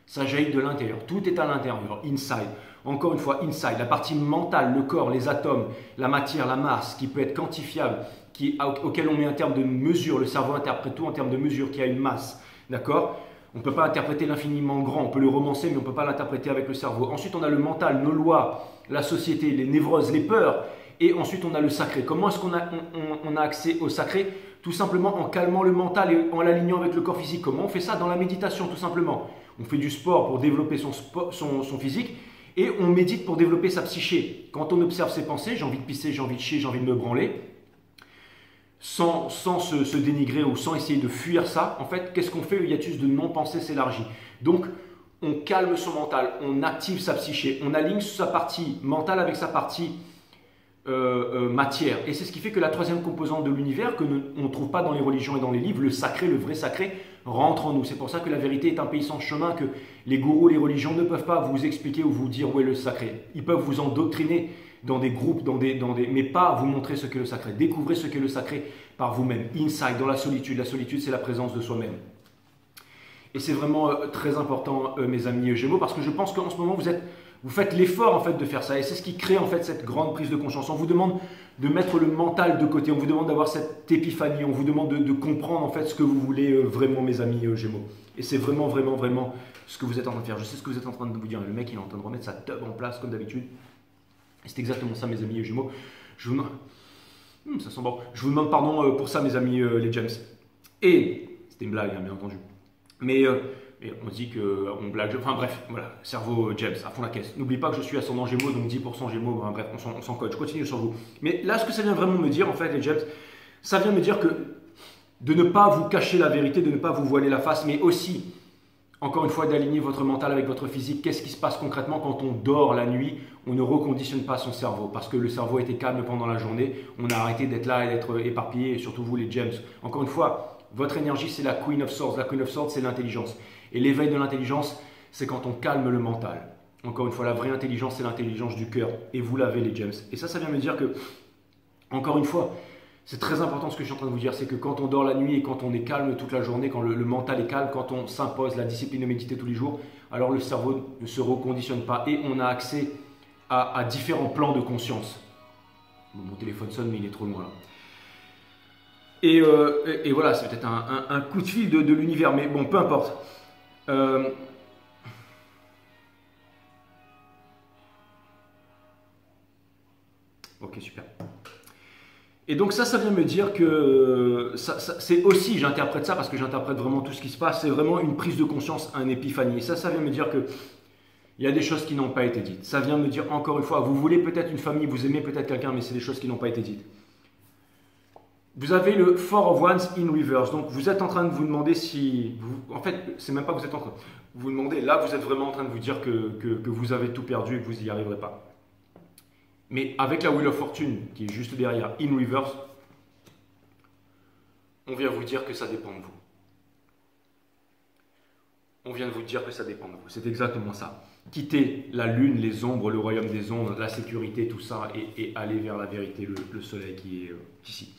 Speaker 1: Ça jaillit de l'intérieur. Tout est à l'intérieur, inside. Encore une fois, inside, la partie mentale, le corps, les atomes, la matière, la masse, qui peut être quantifiable, auquel on met un terme de mesure. Le cerveau interprète tout en termes de mesure, qui a une masse. D'accord ? On ne peut pas interpréter l'infiniment grand, on peut le romancer, mais on ne peut pas l'interpréter avec le cerveau. Ensuite, on a le mental, nos lois, la société, les névroses, les peurs. Et ensuite, on a le sacré. Comment est-ce qu'on a accès au sacré ? Tout simplement en calmant le mental et en l'alignant avec le corps physique. Comment on fait ça ? Dans la méditation, tout simplement. On fait du sport pour développer son physique et on médite pour développer sa psyché. Quand on observe ses pensées, j'ai envie de pisser, j'ai envie de chier, j'ai envie de me branler, sans se dénigrer ou sans essayer de fuir ça, en fait, qu'est-ce qu'on fait ? Le hiatus de non-pensée s'élargit. Donc, on calme son mental, on active sa psyché, on aligne sa partie mentale avec sa partie matière. Et c'est ce qui fait que la troisième composante de l'univers, que on ne trouve pas dans les religions et dans les livres, le sacré, le vrai sacré, rentre en nous. C'est pour ça que la vérité est un pays sans chemin, que les gourous, les religions ne peuvent pas vous expliquer ou vous dire où est le sacré. Ils peuvent vous endoctriner dans des groupes, mais pas vous montrer ce qu'est le sacré. Découvrez ce qu'est le sacré par vous-même. Inside, dans la solitude. La solitude, c'est la présence de soi-même. Et c'est vraiment très important, mes amis Gémeaux, parce que je pense qu'en ce moment, vous faites l'effort en fait de faire ça. Et c'est ce qui crée en fait cette grande prise de conscience. On vous demande de mettre le mental de côté. On vous demande d'avoir cette épiphanie. On vous demande de comprendre en fait ce que vous voulez vraiment, mes amis Gémeaux. Et c'est vraiment, vraiment, vraiment ce que vous êtes en train de faire. Je sais ce que vous êtes en train de vous dire. Le mec, il est en train de remettre sa tub en place comme d'habitude. Et c'est exactement ça, mes amis Gémeaux. Je vous demande... ça sent bon. Je vous demande pardon pour ça, mes amis les James. Et c'était une blague, hein, bien entendu. Mais on dit qu'on blague. Enfin bref, voilà, cerveau James, à fond la caisse. N'oublie pas que je suis ascendant Gémeaux, donc 10% Gémeaux. Ben, bref, on s'en coach. Je continue sur vous. Mais là, ce que ça vient vraiment me dire, en fait, les James, ça vient me dire que de ne pas vous cacher la vérité, de ne pas vous voiler la face, mais aussi, encore une fois, d'aligner votre mental avec votre physique. Qu'est-ce qui se passe concrètement quand on dort la nuit? On ne reconditionne pas son cerveau parce que le cerveau était calme pendant la journée. On a arrêté d'être là et d'être éparpillé, et surtout vous, les James. Encore une fois, votre énergie, c'est la Queen of Swords. La Queen of Swords, c'est l'intelligence. Et l'éveil de l'intelligence, c'est quand on calme le mental. Encore une fois, la vraie intelligence, c'est l'intelligence du cœur. Et vous l'avez, les James. Et ça vient me dire que, encore une fois, c'est très important ce que je suis en train de vous dire, c'est que quand on dort la nuit et quand on est calme toute la journée, quand le mental est calme, quand on s'impose la discipline de méditer tous les jours, alors le cerveau ne se reconditionne pas et on a accès à différents plans de conscience. Bon, mon téléphone sonne, mais il est trop loin là. Et voilà, c'est peut-être un coup de fil de l'univers, mais bon, peu importe. Ok, super. Et donc ça vient me dire que c'est aussi, j'interprète ça parce que j'interprète vraiment tout ce qui se passe, c'est vraiment une prise de conscience, un épiphanie. Et ça vient me dire que il y a des choses qui n'ont pas été dites. Ça vient me dire encore une fois, vous voulez peut-être une famille, vous aimez peut-être quelqu'un, mais c'est des choses qui n'ont pas été dites. Vous avez le Four of Wands in reverse. Donc vous êtes en train de vous demander si... en fait, c'est même pas que vous êtes en train... Vous vous demandez, là vous êtes vraiment en train de vous dire que vous avez tout perdu et que vous n'y arriverez pas. Mais avec la Wheel of Fortune, qui est juste derrière, in reverse, on vient vous dire que ça dépend de vous. On vient de vous dire que ça dépend de vous. C'est exactement ça. Quittez la lune, les ombres, le royaume des ombres, la sécurité, tout ça, et aller vers la vérité, le soleil qui est ici.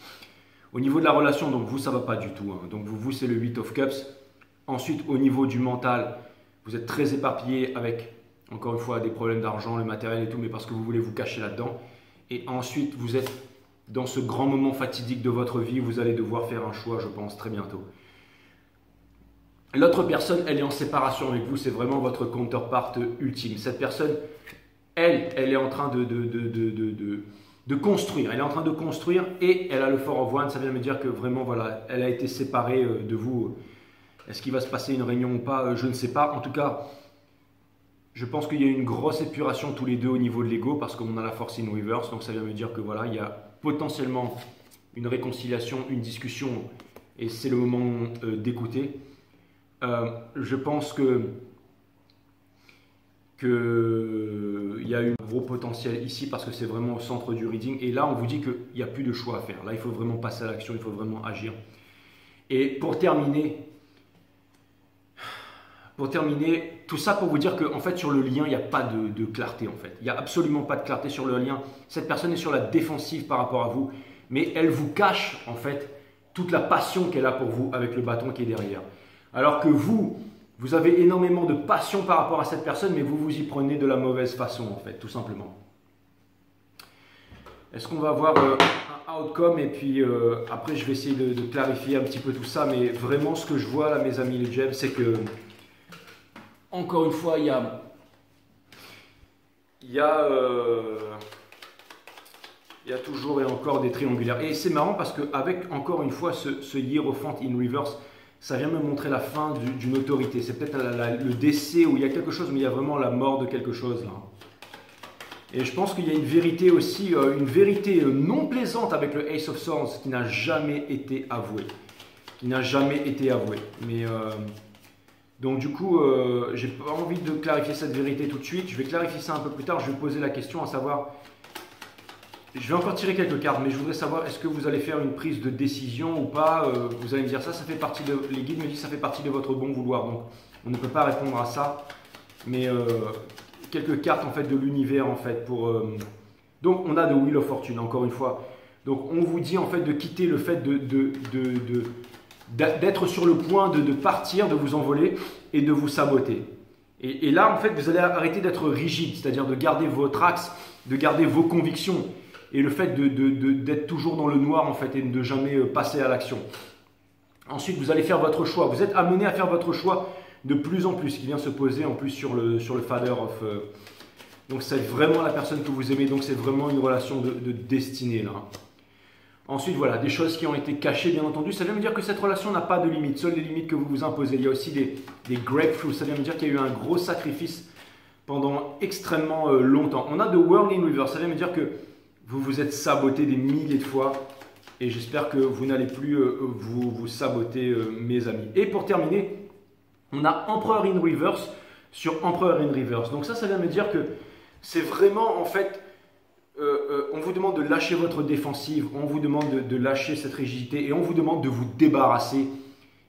Speaker 1: Au niveau de la relation, donc vous, ça ne va pas du tout. Hein. Donc vous, c'est le 8 of Cups. Ensuite, au niveau du mental, vous êtes très éparpillé avec, encore une fois, des problèmes d'argent, le matériel et tout, mais parce que vous voulez vous cacher là-dedans. Et ensuite, vous êtes dans ce grand moment fatidique de votre vie, vous allez devoir faire un choix, je pense, très bientôt. L'autre personne, elle est en séparation avec vous, c'est vraiment votre counterpart ultime. Cette personne, elle est en train de construire. Elle est en train de construire et elle a le Four of Wands. Ça vient me dire que vraiment, voilà, elle a été séparée de vous. Est-ce qu'il va se passer une réunion ou pas? Je ne sais pas. En tout cas, je pense qu'il y a une grosse épuration tous les deux au niveau de l'ego parce qu'on a la force in reverse. Donc ça vient me dire que voilà, il y a potentiellement une réconciliation, une discussion et c'est le moment d'écouter. Je pense qu'il y a un gros potentiel ici parce que c'est vraiment au centre du reading. Et là, on vous dit qu'il n'y a plus de choix à faire. Là, il faut vraiment passer à l'action, il faut vraiment agir. Et pour terminer, tout ça pour vous dire qu'en fait, sur le lien, il n'y a pas de clarté. En fait. Il n'y a absolument pas de clarté sur le lien. Cette personne est sur la défensive par rapport à vous. Mais elle vous cache, en fait, toute la passion qu'elle a pour vous avec le bâton qui est derrière. Alors que vous avez énormément de passion par rapport à cette personne, mais vous vous y prenez de la mauvaise façon, en fait, tout simplement. Est-ce qu'on va avoir un outcome? Et puis après, je vais essayer de clarifier un petit peu tout ça. Mais vraiment, ce que je vois là, mes amis les James, c'est que, encore une fois, il y a toujours et encore des triangulaires. Et c'est marrant parce qu'avec, encore une fois, ce Hierophant in reverse, ça vient me montrer la fin d'une autorité. C'est peut-être le décès où il y a quelque chose, mais il y a vraiment la mort de quelque chose là. Et je pense qu'il y a une vérité aussi, une vérité non plaisante avec le Ace of Swords qui n'a jamais été avouée. Mais donc du coup, j'ai pas envie de clarifier cette vérité tout de suite. Je vais clarifier ça un peu plus tard. Je vais poser la question à savoir... Je vais encore tirer quelques cartes, mais je voudrais savoir, est-ce que vous allez faire une prise de décision ou pas? Vous allez me dire ça fait partie de... Les guides me disent que ça fait partie de votre bon vouloir, donc on ne peut pas répondre à ça. Mais quelques cartes en fait de l'univers en fait pour... Donc on a de Wheel of Fortune, encore une fois. Donc on vous dit en fait de quitter le fait d'être sur le point de partir, de vous envoler et de vous saboter. Et là, en fait, vous allez arrêter d'être rigide, c'est-à-dire de garder votre axe, de garder vos convictions et le fait d'être toujours dans le noir, en fait, et de ne jamais passer à l'action. Ensuite, vous allez faire votre choix. Vous êtes amené à faire votre choix de plus en plus, qui vient se poser en plus sur le Father of... donc, c'est vraiment la personne que vous aimez, donc c'est vraiment une relation de destinée, là. Ensuite, voilà, des choses qui ont été cachées, bien entendu. Ça vient me dire que cette relation n'a pas de limites, seules les limites que vous vous imposez. Il y a aussi des grapefruits. Ça vient me dire qu'il y a eu un gros sacrifice pendant extrêmement longtemps. On a The World in Reverse. Ça vient me dire que vous vous êtes saboté des milliers de fois. Et j'espère que vous n'allez plus vous saboter, mes amis. Et pour terminer, on a Emperor in Reverse sur Emperor in Reverse. Donc ça vient me dire que c'est vraiment, en fait... on vous demande de lâcher votre défensive, on vous demande de lâcher cette rigidité et on vous demande de vous débarrasser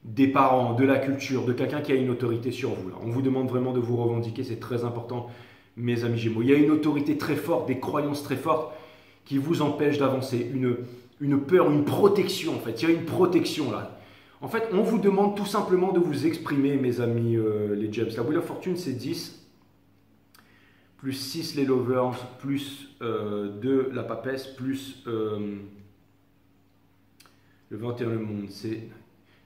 Speaker 1: des parents, de la culture, de quelqu'un qui a une autorité sur vous. Là. On vous demande vraiment de vous revendiquer, c'est très important, mes amis Gémeaux. Il y a une autorité très forte, des croyances très fortes qui vous empêchent d'avancer, une peur, une protection en fait. Il y a une protection là. En fait, on vous demande tout simplement de vous exprimer, mes amis les James. La Wheel of Fortune, c'est 10. Plus 6 les lovers, plus 2 la papesse, plus le 21 le monde.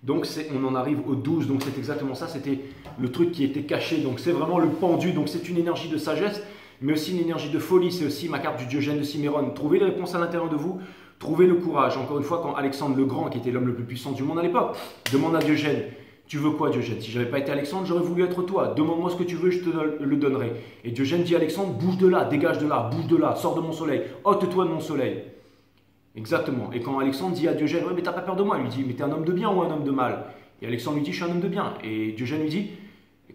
Speaker 1: Donc on en arrive au 12, donc c'est exactement ça, c'était le truc qui était caché. Donc c'est vraiment le pendu, donc c'est une énergie de sagesse, mais aussi une énergie de folie. C'est aussi ma carte du Diogène de Cimeron. Trouvez les réponses à l'intérieur de vous, trouvez le courage. Encore une fois, quand Alexandre le Grand, qui était l'homme le plus puissant du monde à l'époque, demande à Diogène: tu veux quoi, Diogène? Si je n'avais pas été Alexandre, j'aurais voulu être toi. Demande-moi ce que tu veux, je te le donnerai. Et Diogène dit à Alexandre: bouge de là, dégage de là, bouge de là, sors de mon soleil, ôte-toi de mon soleil. Exactement. Et quand Alexandre dit à Diogène: ouais, mais t'as pas peur de moi, il lui dit: mais t'es un homme de bien ou un homme de mal? Et Alexandre lui dit: je suis un homme de bien. Et Diogène lui dit: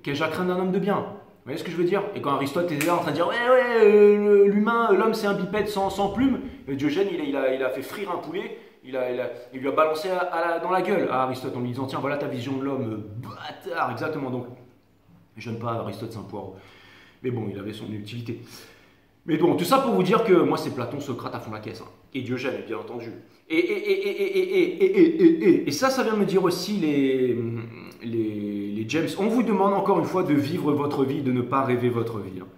Speaker 1: qu'ai-je à craindre d'un homme de bien? Vous voyez ce que je veux dire? Et quand Aristote était là en train de dire: ouais, l'humain, l'homme c'est un bipède sans plume, Diogène il a fait frire un poulet. Il lui a balancé dans la gueule à Aristote en lui disant: tiens, voilà ta vision de l'homme, bâtard, exactement. Donc, je n'aime pas Aristote, c'est un poireau. Mais bon, il avait son utilité. Mais bon, tout ça pour vous dire que moi, c'est Platon, Socrate à fond la caisse. Hein. Et Diogène, bien entendu. Et ça vient me dire aussi les James. On vous demande encore une fois de vivre votre vie, de ne pas rêver votre vie. Hein.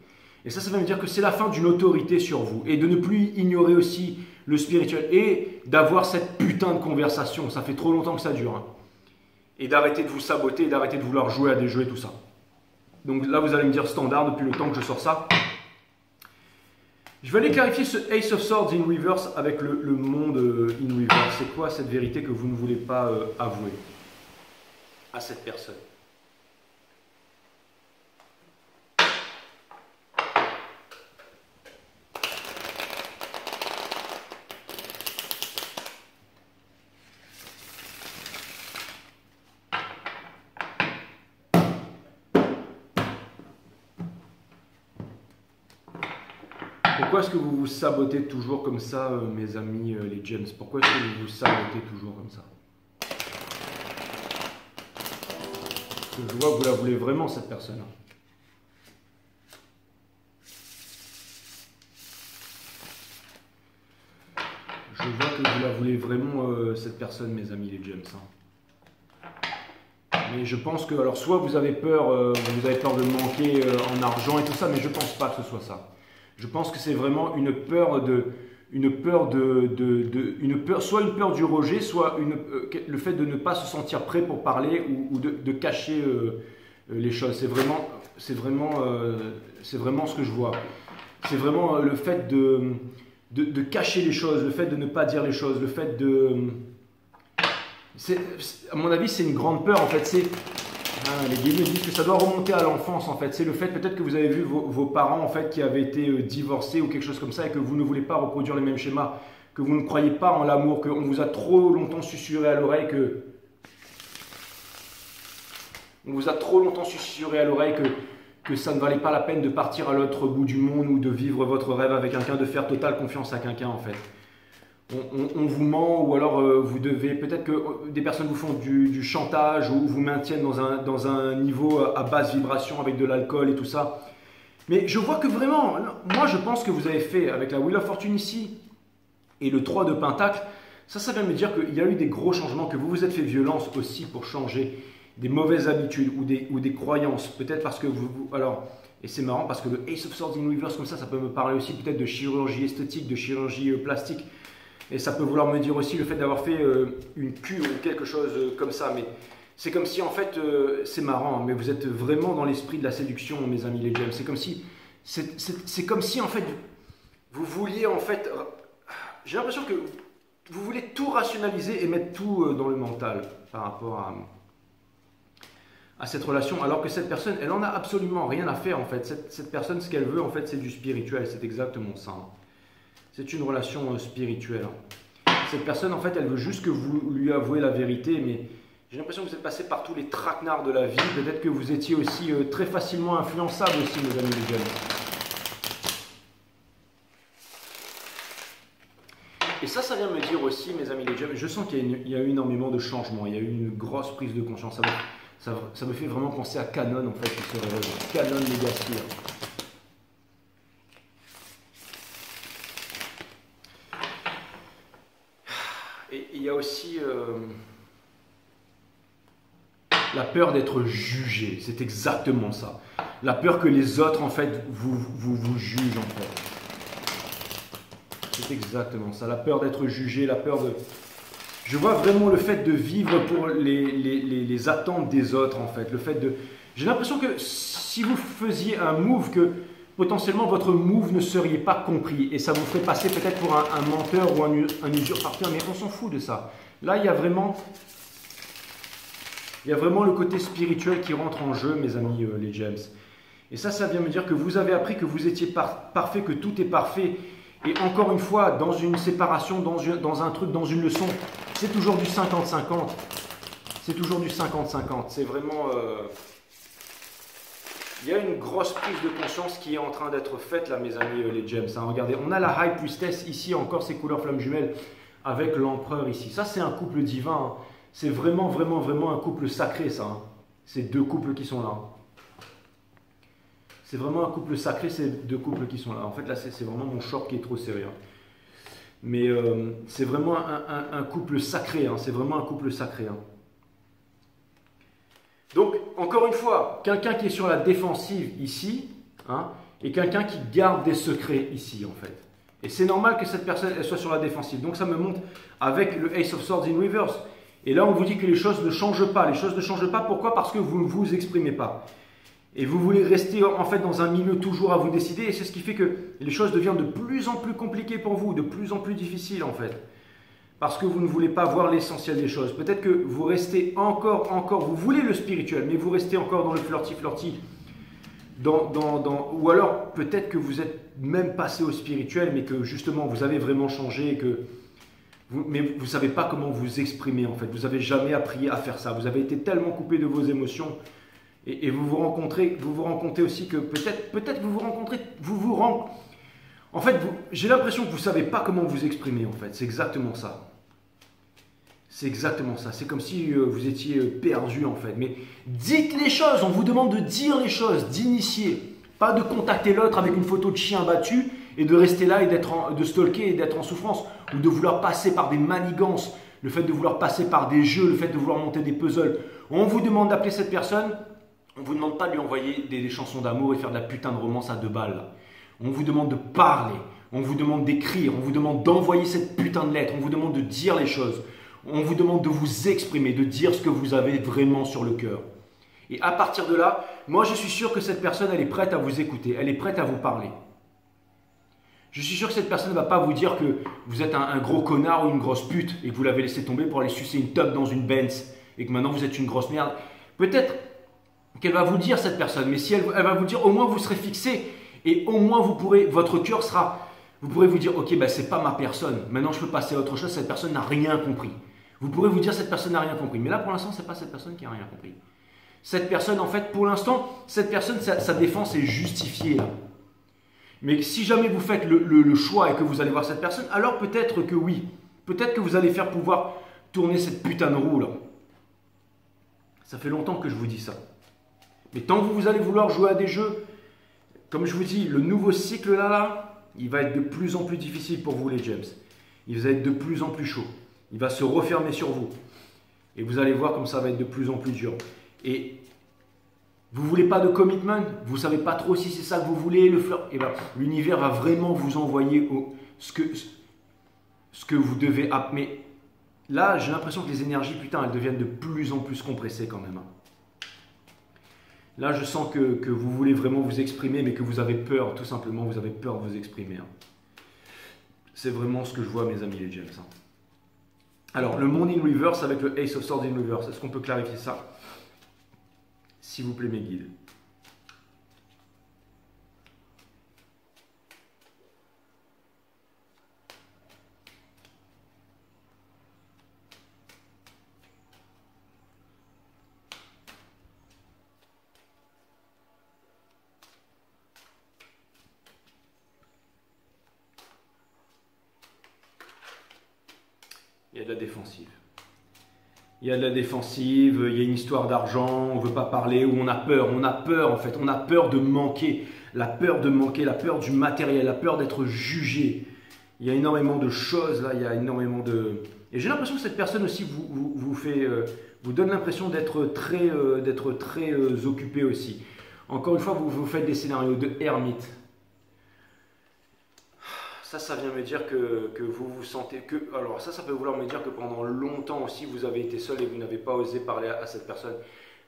Speaker 1: Et ça vient me dire que c'est la fin d'une autorité sur vous. Et de ne plus ignorer aussi le spirituel. Et d'avoir cette putain de conversation. Ça fait trop longtemps que ça dure. Hein. Et d'arrêter de vous saboter, d'arrêter de vouloir jouer à des jeux et tout ça. Donc là, vous allez me dire standard depuis le temps que je sors ça. Je vais aller clarifier ce Ace of Swords in Reverse avec le monde in Reverse. C'est quoi cette vérité que vous ne voulez pas avouer à cette personne? Pourquoi est-ce que vous vous sabotez toujours comme ça, mes amis les James? Pourquoi est-ce que vous vous sabotez toujours comme ça? Parce que je vois que vous la voulez vraiment, cette personne. Je vois que vous la voulez vraiment, cette personne, mes amis les James. Mais je pense que, alors soit vous avez peur de manquer en argent et tout ça, mais je ne pense pas que ce soit ça. Je pense que c'est vraiment une peur soit une peur du rejet, soit le fait de ne pas se sentir prêt pour parler ou de cacher les choses. C'est vraiment ce que je vois. C'est vraiment le fait de cacher les choses, le fait de ne pas dire les choses, le fait à mon avis, c'est une grande peur en fait. Les guillemets disent que ça doit remonter à l'enfance en fait. C'est le fait peut-être que vous avez vu vos parents en fait qui avaient été divorcés ou quelque chose comme ça et que vous ne voulez pas reproduire les mêmes schémas, que vous ne croyez pas en l'amour, qu'on vous a trop longtemps susurré à l'oreille que ça ne valait pas la peine de partir à l'autre bout du monde ou de vivre votre rêve avec quelqu'un, de faire totale confiance à quelqu'un en fait. On vous ment ou alors vous devez, peut-être que des personnes vous font du chantage ou vous maintiennent dans un niveau à basse vibration avec de l'alcool et tout ça. Mais je vois que vraiment, moi je pense que vous avez fait avec la Wheel of Fortune ici et le 3 de Pentacle, Ça vient me dire qu'il y a eu des gros changements, que vous vous êtes fait violence aussi pour changer des mauvaises habitudes ou des croyances. Peut-être parce que alors, et c'est marrant parce que le Ace of Swords in Reverse comme ça peut me parler aussi peut-être de chirurgie esthétique, de chirurgie plastique. Et ça peut vouloir me dire aussi le fait d'avoir fait une cure ou quelque chose comme ça. Mais c'est comme si en fait, c'est marrant, mais vous êtes vraiment dans l'esprit de la séduction, mes amis les gems. C'est comme si en fait, vous vouliez en fait, j'ai l'impression que vous voulez tout rationaliser et mettre tout dans le mental par rapport à cette relation, alors que cette personne, elle en a absolument rien à faire en fait. Cette personne, ce qu'elle veut en fait, c'est du spirituel, c'est exactement ça. C'est une relation spirituelle. Cette personne, en fait, elle veut juste que vous lui avouez la vérité, mais j'ai l'impression que vous êtes passé par tous les traquenards de la vie. Peut-être que vous étiez aussi très facilement influençable aussi, mes amis les jeunes. Et ça vient me dire aussi, mes amis les jeunes, je sens qu'il y a eu énormément de changements, il y a eu une grosse prise de conscience. Ça me fait vraiment penser à Canon, en fait, qui se révèle. Canon Legacy. Et il y a aussi la peur d'être jugé. C'est exactement ça. La peur que les autres, en fait, vous jugent, en fait. C'est exactement ça. La peur d'être jugé, la peur de... Je vois vraiment le fait de vivre pour les attentes des autres, en fait. Le fait de... J'ai l'impression que si vous faisiez un move, que potentiellement votre move ne seriez pas compris. Et ça vous ferait passer peut-être pour un menteur ou un usurpateur, mais on s'en fout de ça. Là, il y a vraiment le côté spirituel qui rentre en jeu, mes amis les gems. Et ça vient me dire que vous avez appris que vous étiez parfait, que tout est parfait. Et encore une fois, dans une séparation, dans un truc, dans une leçon, c'est toujours du 50-50. C'est toujours du 50-50. C'est vraiment... Il y a une grosse prise de conscience qui est en train d'être faite là, mes amis les gems. Hein. Regardez, on a la High Priestess ici, encore ces couleurs flammes jumelles, avec l'empereur ici. Ça, c'est un couple divin. Hein. C'est vraiment, vraiment, vraiment un couple sacré, ça. Hein. Ces deux couples qui sont là. C'est vraiment un couple sacré, ces deux couples qui sont là. En fait, là, c'est vraiment mon short qui est trop sérieux. Mais c'est vraiment un couple sacré. Hein. C'est vraiment un couple sacré. Hein. Donc, encore une fois, quelqu'un qui est sur la défensive ici, hein, et quelqu'un qui garde des secrets ici, en fait. Et c'est normal que cette personne elle soit sur la défensive. Donc, ça me montre avec le Ace of Swords in Reverse. Et là, on vous dit que les choses ne changent pas. Les choses ne changent pas. Pourquoi? Parce que vous ne vous exprimez pas. Et vous voulez rester en fait dans un milieu toujours à vous décider. Et c'est ce qui fait que les choses deviennent de plus en plus compliquées pour vous, de plus en plus difficiles en fait. Parce que vous ne voulez pas voir l'essentiel des choses. Peut-être que vous restez encore, vous voulez le spirituel, mais vous restez encore dans le flirty. Ou alors peut-être que vous êtes même passé au spirituel, mais que justement vous avez vraiment changé, mais vous ne savez pas comment vous exprimer en fait. Vous n'avez jamais appris à faire ça. Vous avez été tellement coupé de vos émotions. Et vous vous rencontrez aussi que peut-être en fait, j'ai l'impression que vous ne savez pas comment vous exprimer en fait. C'est exactement ça. C'est exactement ça. C'est comme si vous étiez perdu en fait. Mais dites les choses. On vous demande de dire les choses, d'initier. Pas de contacter l'autre avec une photo de chien battu et de rester là et de stalker et d'être en souffrance. Ou de vouloir passer par des manigances. Le fait de vouloir passer par des jeux, le fait de vouloir monter des puzzles. On vous demande d'appeler cette personne. On ne vous demande pas de lui envoyer des chansons d'amour et faire de la putain de romance à 2 balles. Là. On vous demande de parler. On vous demande d'écrire. On vous demande d'envoyer cette putain de lettre. On vous demande de dire les choses. On vous demande de vous exprimer, de dire ce que vous avez vraiment sur le cœur. Et à partir de là, moi je suis sûr que cette personne, elle est prête à vous écouter. Elle est prête à vous parler. Je suis sûr que cette personne ne va pas vous dire que vous êtes un gros connard ou une grosse pute et que vous l'avez laissé tomber pour aller sucer une teub dans une Benz et que maintenant vous êtes une grosse merde. Peut-être qu'elle va vous dire cette personne, mais si elle va vous dire, au moins vous serez fixé et au moins votre cœur sera, vous pourrez vous dire, ok, ben c'est pas ma personne, maintenant je peux passer à autre chose, cette personne n'a rien compris. Vous pourrez vous dire, cette personne n'a rien compris, mais là pour l'instant c'est pas cette personne qui a rien compris. Cette personne en fait, pour l'instant, cette personne, sa défense est justifiée là. Mais si jamais vous faites le choix et que vous allez voir cette personne, alors peut-être que oui, peut-être que vous allez faire pouvoir tourner cette putain de roue là. Ça fait longtemps que je vous dis ça. Mais tant que vous allez vouloir jouer à des jeux, comme je vous dis, le nouveau cycle là, il va être de plus en plus difficile pour vous les gems. Il va être de plus en plus chaud. Il va se refermer sur vous. Et vous allez voir comme ça va être de plus en plus dur. Et vous ne voulez pas de commitment, vous ne savez pas trop si c'est ça que vous voulez, et ben, l'univers va vraiment vous envoyer ce que vous devez. Mais là, j'ai l'impression que les énergies, putain, elles deviennent de plus en plus compressées quand même. Là, je sens que vous voulez vraiment vous exprimer, mais que vous avez peur, tout simplement, vous avez peur de vous exprimer. C'est vraiment ce que je vois, mes amis les James. Alors, le monde in reverse avec le Ace of Swords in reverse, est-ce qu'on peut clarifier ça? S'il vous plaît, mes guides. Il y a de la défensive. Il y a de la défensive, il y a une histoire d'argent, on ne veut pas parler, ou on a peur en fait, on a peur de manquer, la peur du matériel, la peur d'être jugé. Il y a énormément de choses là, il y a énormément de... Et j'ai l'impression que cette personne aussi vous donne l'impression d'être très occupé aussi. Encore une fois, vous faites des scénarios de ermite. Ça vient me dire que vous vous sentez que... Alors ça peut vouloir me dire que pendant longtemps aussi, vous avez été seul et vous n'avez pas osé parler à cette personne.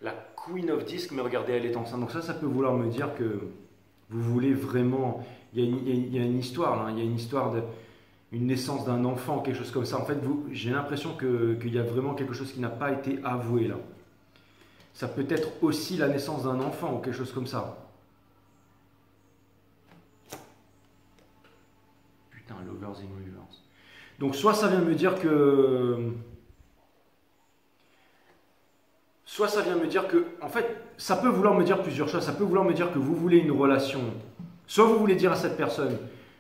Speaker 1: La Queen of Discs, mais regardez, elle est enceinte. Donc ça peut vouloir me dire que vous voulez vraiment... Il y a une histoire, là. Il y a une histoire une naissance d'un enfant, quelque chose comme ça. En fait, j'ai l'impression qu'il y a vraiment quelque chose qui n'a pas été avoué, là. Ça peut être aussi la naissance d'un enfant ou quelque chose comme ça. Lovers in reverse. Donc soit ça vient me dire que... Soit ça vient me dire que... En fait, ça peut vouloir me dire plusieurs choses. Ça peut vouloir me dire que vous voulez une relation. Soit vous voulez dire à cette personne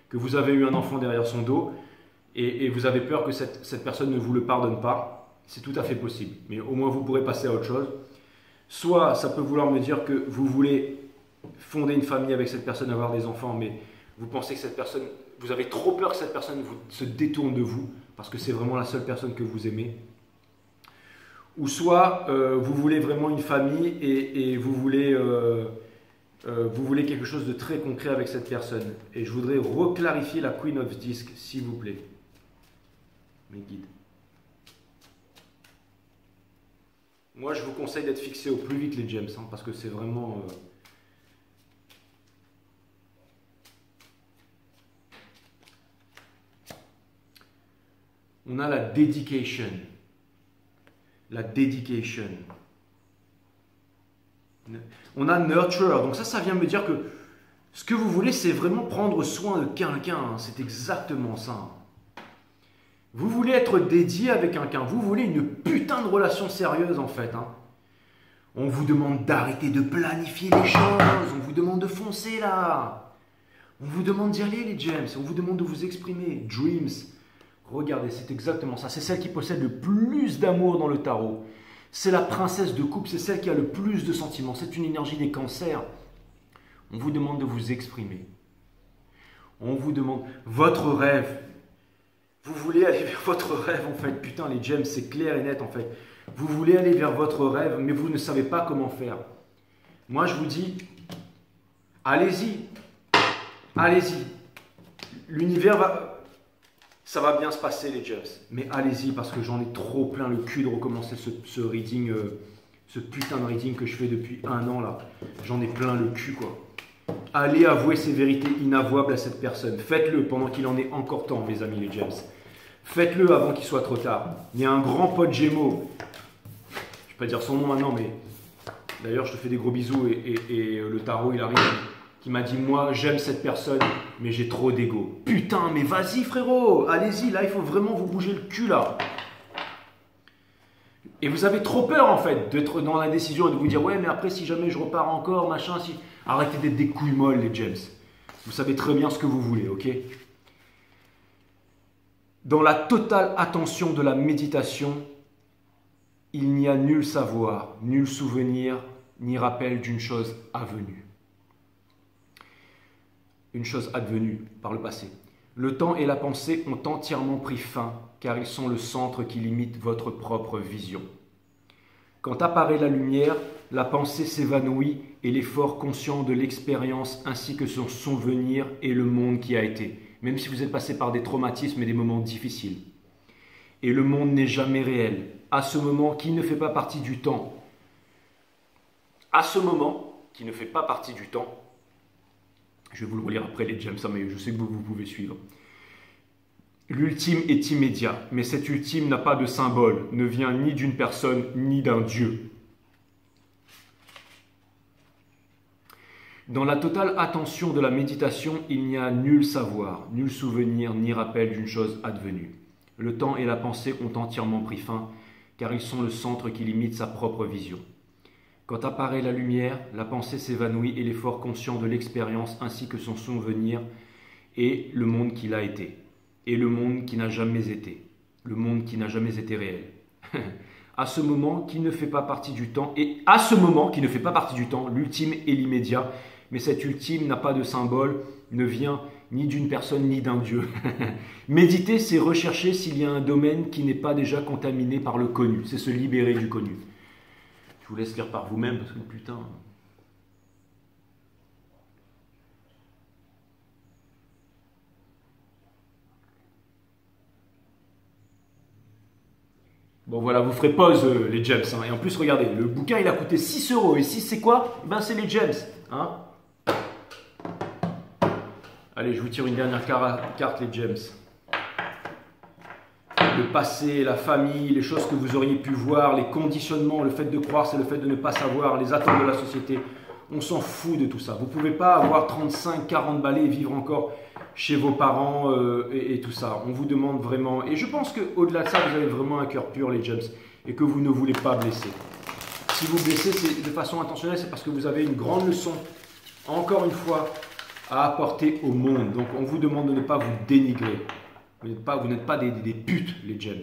Speaker 1: que vous avez eu un enfant derrière son dos et vous avez peur que cette personne ne vous le pardonne pas. C'est tout à fait possible. Mais au moins vous pourrez passer à autre chose. Soit ça peut vouloir me dire que vous voulez fonder une famille avec cette personne, avoir des enfants, mais vous pensez que cette personne... Vous avez trop peur que cette personne se détourne de vous parce que c'est vraiment la seule personne que vous aimez. Ou soit vous voulez vraiment une famille et vous voulez quelque chose de très concret avec cette personne. Et je voudrais reclarifier la Queen of Discs, s'il vous plaît. Mes guides. Moi, je vous conseille d'être fixé au plus vite les gems, parce que c'est vraiment... On a la dedication. La dedication. On a nurture. Donc ça vient me dire que ce que vous voulez, c'est vraiment prendre soin de quelqu'un. C'est exactement ça. Vous voulez être dédié avec quelqu'un. Vous voulez une putain de relation sérieuse, en fait. On vous demande d'arrêter de planifier les choses. On vous demande de foncer, là. On vous demande d'y aller, les gems. On vous demande de vous exprimer. Dreams. Regardez, c'est exactement ça. C'est celle qui possède le plus d'amour dans le tarot. C'est la princesse de coupe, c'est celle qui a le plus de sentiments. C'est une énergie des cancers. On vous demande de vous exprimer. On vous demande votre rêve. Vous voulez aller vers votre rêve en fait. Putain, les gems, c'est clair et net en fait. Vous voulez aller vers votre rêve, mais vous ne savez pas comment faire. Moi, je vous dis, allez-y. Allez-y. L'univers va... Ça va bien se passer les gems, mais allez-y parce que j'en ai trop plein le cul de recommencer ce reading, ce putain de reading que je fais depuis 1 an là. J'en ai plein le cul quoi. Allez avouer ces vérités inavouables à cette personne. Faites-le pendant qu'il en est encore temps, mes amis les gems. Faites-le avant qu'il soit trop tard. Il y a un grand pote Gémeaux, je ne vais pas dire son nom maintenant, mais d'ailleurs je te fais des gros bisous et le tarot il arrive. Qui m'a dit, moi j'aime cette personne, mais j'ai trop d'ego. Putain, mais vas-y frérot, allez-y, là il faut vraiment vous bouger le cul là. Et vous avez trop peur en fait d'être dans la décision et de vous dire, ouais mais après si jamais je repars encore, machin, si... Arrêtez d'être des couilles molles les gems. Vous savez très bien ce que vous voulez, ok? Dans la totale attention de la méditation, il n'y a nul savoir, nul souvenir, ni rappel d'une chose avenue. Une chose advenue par le passé. Le temps et la pensée ont entièrement pris fin, car ils sont le centre qui limite votre propre vision. Quand apparaît la lumière, la pensée s'évanouit et l'effort conscient de l'expérience ainsi que son souvenir et le monde qui a été, même si vous êtes passé par des traumatismes et des moments difficiles. Et le monde n'est jamais réel. À ce moment qui ne fait pas partie du temps, je vais vous le relire après les gems, mais je sais que vous pouvez suivre. L'ultime est immédiat, mais cet ultime n'a pas de symbole, ne vient ni d'une personne ni d'un Dieu. Dans la totale attention de la méditation, il n'y a nul savoir, nul souvenir, ni rappel d'une chose advenue. Le temps et la pensée ont entièrement pris fin, car ils sont le centre qui limite sa propre vision. Quand apparaît la lumière, la pensée s'évanouit et l'effort conscient de l'expérience ainsi que son souvenir et le monde qu'il a été. Et le monde qui n'a jamais été. Le monde qui n'a jamais été réel. À ce moment qui ne fait pas partie du temps, l'ultime est l'immédiat, mais cet ultime n'a pas de symbole, ne vient ni d'une personne ni d'un Dieu. Méditer, c'est rechercher s'il y a un domaine qui n'est pas déjà contaminé par le connu, c'est se libérer du connu. Je vous laisse lire par vous-même parce que putain... Bon voilà, vous ferez pause les gems. Hein. Et en plus, regardez, le bouquin il a coûté 6 €. Et 6 c'est quoi? Ben c'est les gems. Hein. Allez, je vous tire une dernière carte, les gems. Le passé, la famille, les choses que vous auriez pu voir, les conditionnements, le fait de croire, c'est le fait de ne pas savoir, les attentes de la société. On s'en fout de tout ça. Vous ne pouvez pas avoir 35, 40 balais et vivre encore chez vos parents et tout ça. On vous demande vraiment... Et je pense qu'au-delà de ça, vous avez vraiment un cœur pur, les gems, et que vous ne voulez pas blesser. Si vous blessez de façon intentionnelle, c'est parce que vous avez une grande leçon, encore une fois, à apporter au monde. Donc, on vous demande de ne pas vous dénigrer. Vous n'êtes pas des putes, les gems.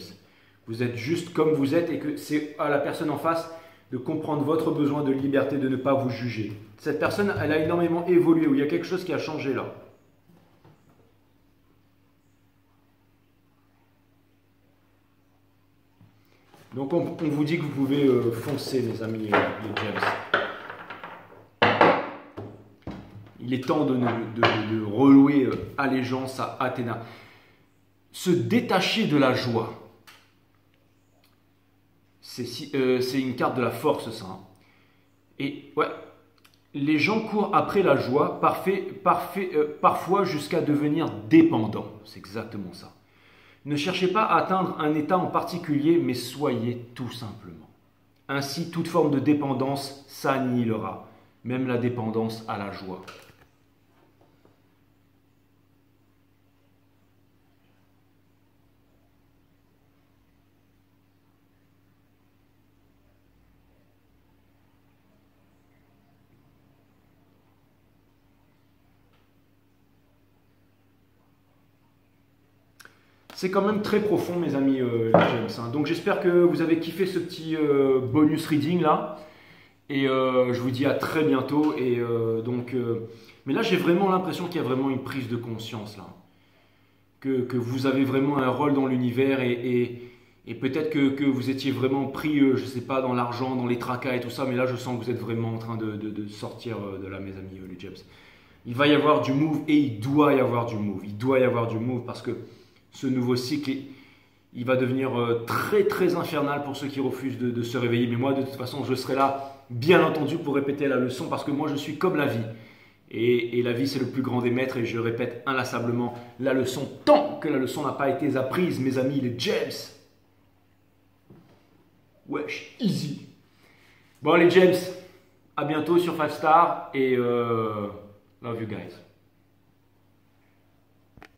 Speaker 1: Vous êtes juste comme vous êtes et que c'est à la personne en face de comprendre votre besoin de liberté, de ne pas vous juger. Cette personne, elle a énormément évolué, où il y a quelque chose qui a changé là. Donc on vous dit que vous pouvez foncer, mes amis, les gems. Il est temps de relouer allégeance à Athéna. Se détacher de la joie. C'est une carte de la force, ça. Hein. Et ouais, les gens courent après la joie, parfois jusqu'à devenir dépendants. C'est exactement ça. Ne cherchez pas à atteindre un état en particulier, mais soyez tout simplement. Ainsi, toute forme de dépendance s'annihilera, même la dépendance à la joie. C'est quand même très profond, mes amis les James. Hein. Donc j'espère que vous avez kiffé ce petit bonus reading là. Et je vous dis à très bientôt. Et mais là j'ai vraiment l'impression qu'il y a vraiment une prise de conscience là. Que vous avez vraiment un rôle dans l'univers et peut-être que vous étiez vraiment pris, je sais pas, dans l'argent, dans les tracas et tout ça. Mais là je sens que vous êtes vraiment en train de sortir de là, mes amis les James. Il va y avoir du move et il doit y avoir du move. Il doit y avoir du move parce que ce nouveau cycle, il va devenir très très infernal pour ceux qui refusent de se réveiller. Mais moi, de toute façon, je serai là, bien entendu, pour répéter la leçon parce que moi, je suis comme la vie. Et la vie, c'est le plus grand des maîtres et je répète inlassablement la leçon tant que la leçon n'a pas été apprise, mes amis, les gems. Wesh, easy. Bon, les gems, à bientôt sur 5 Star et love you guys.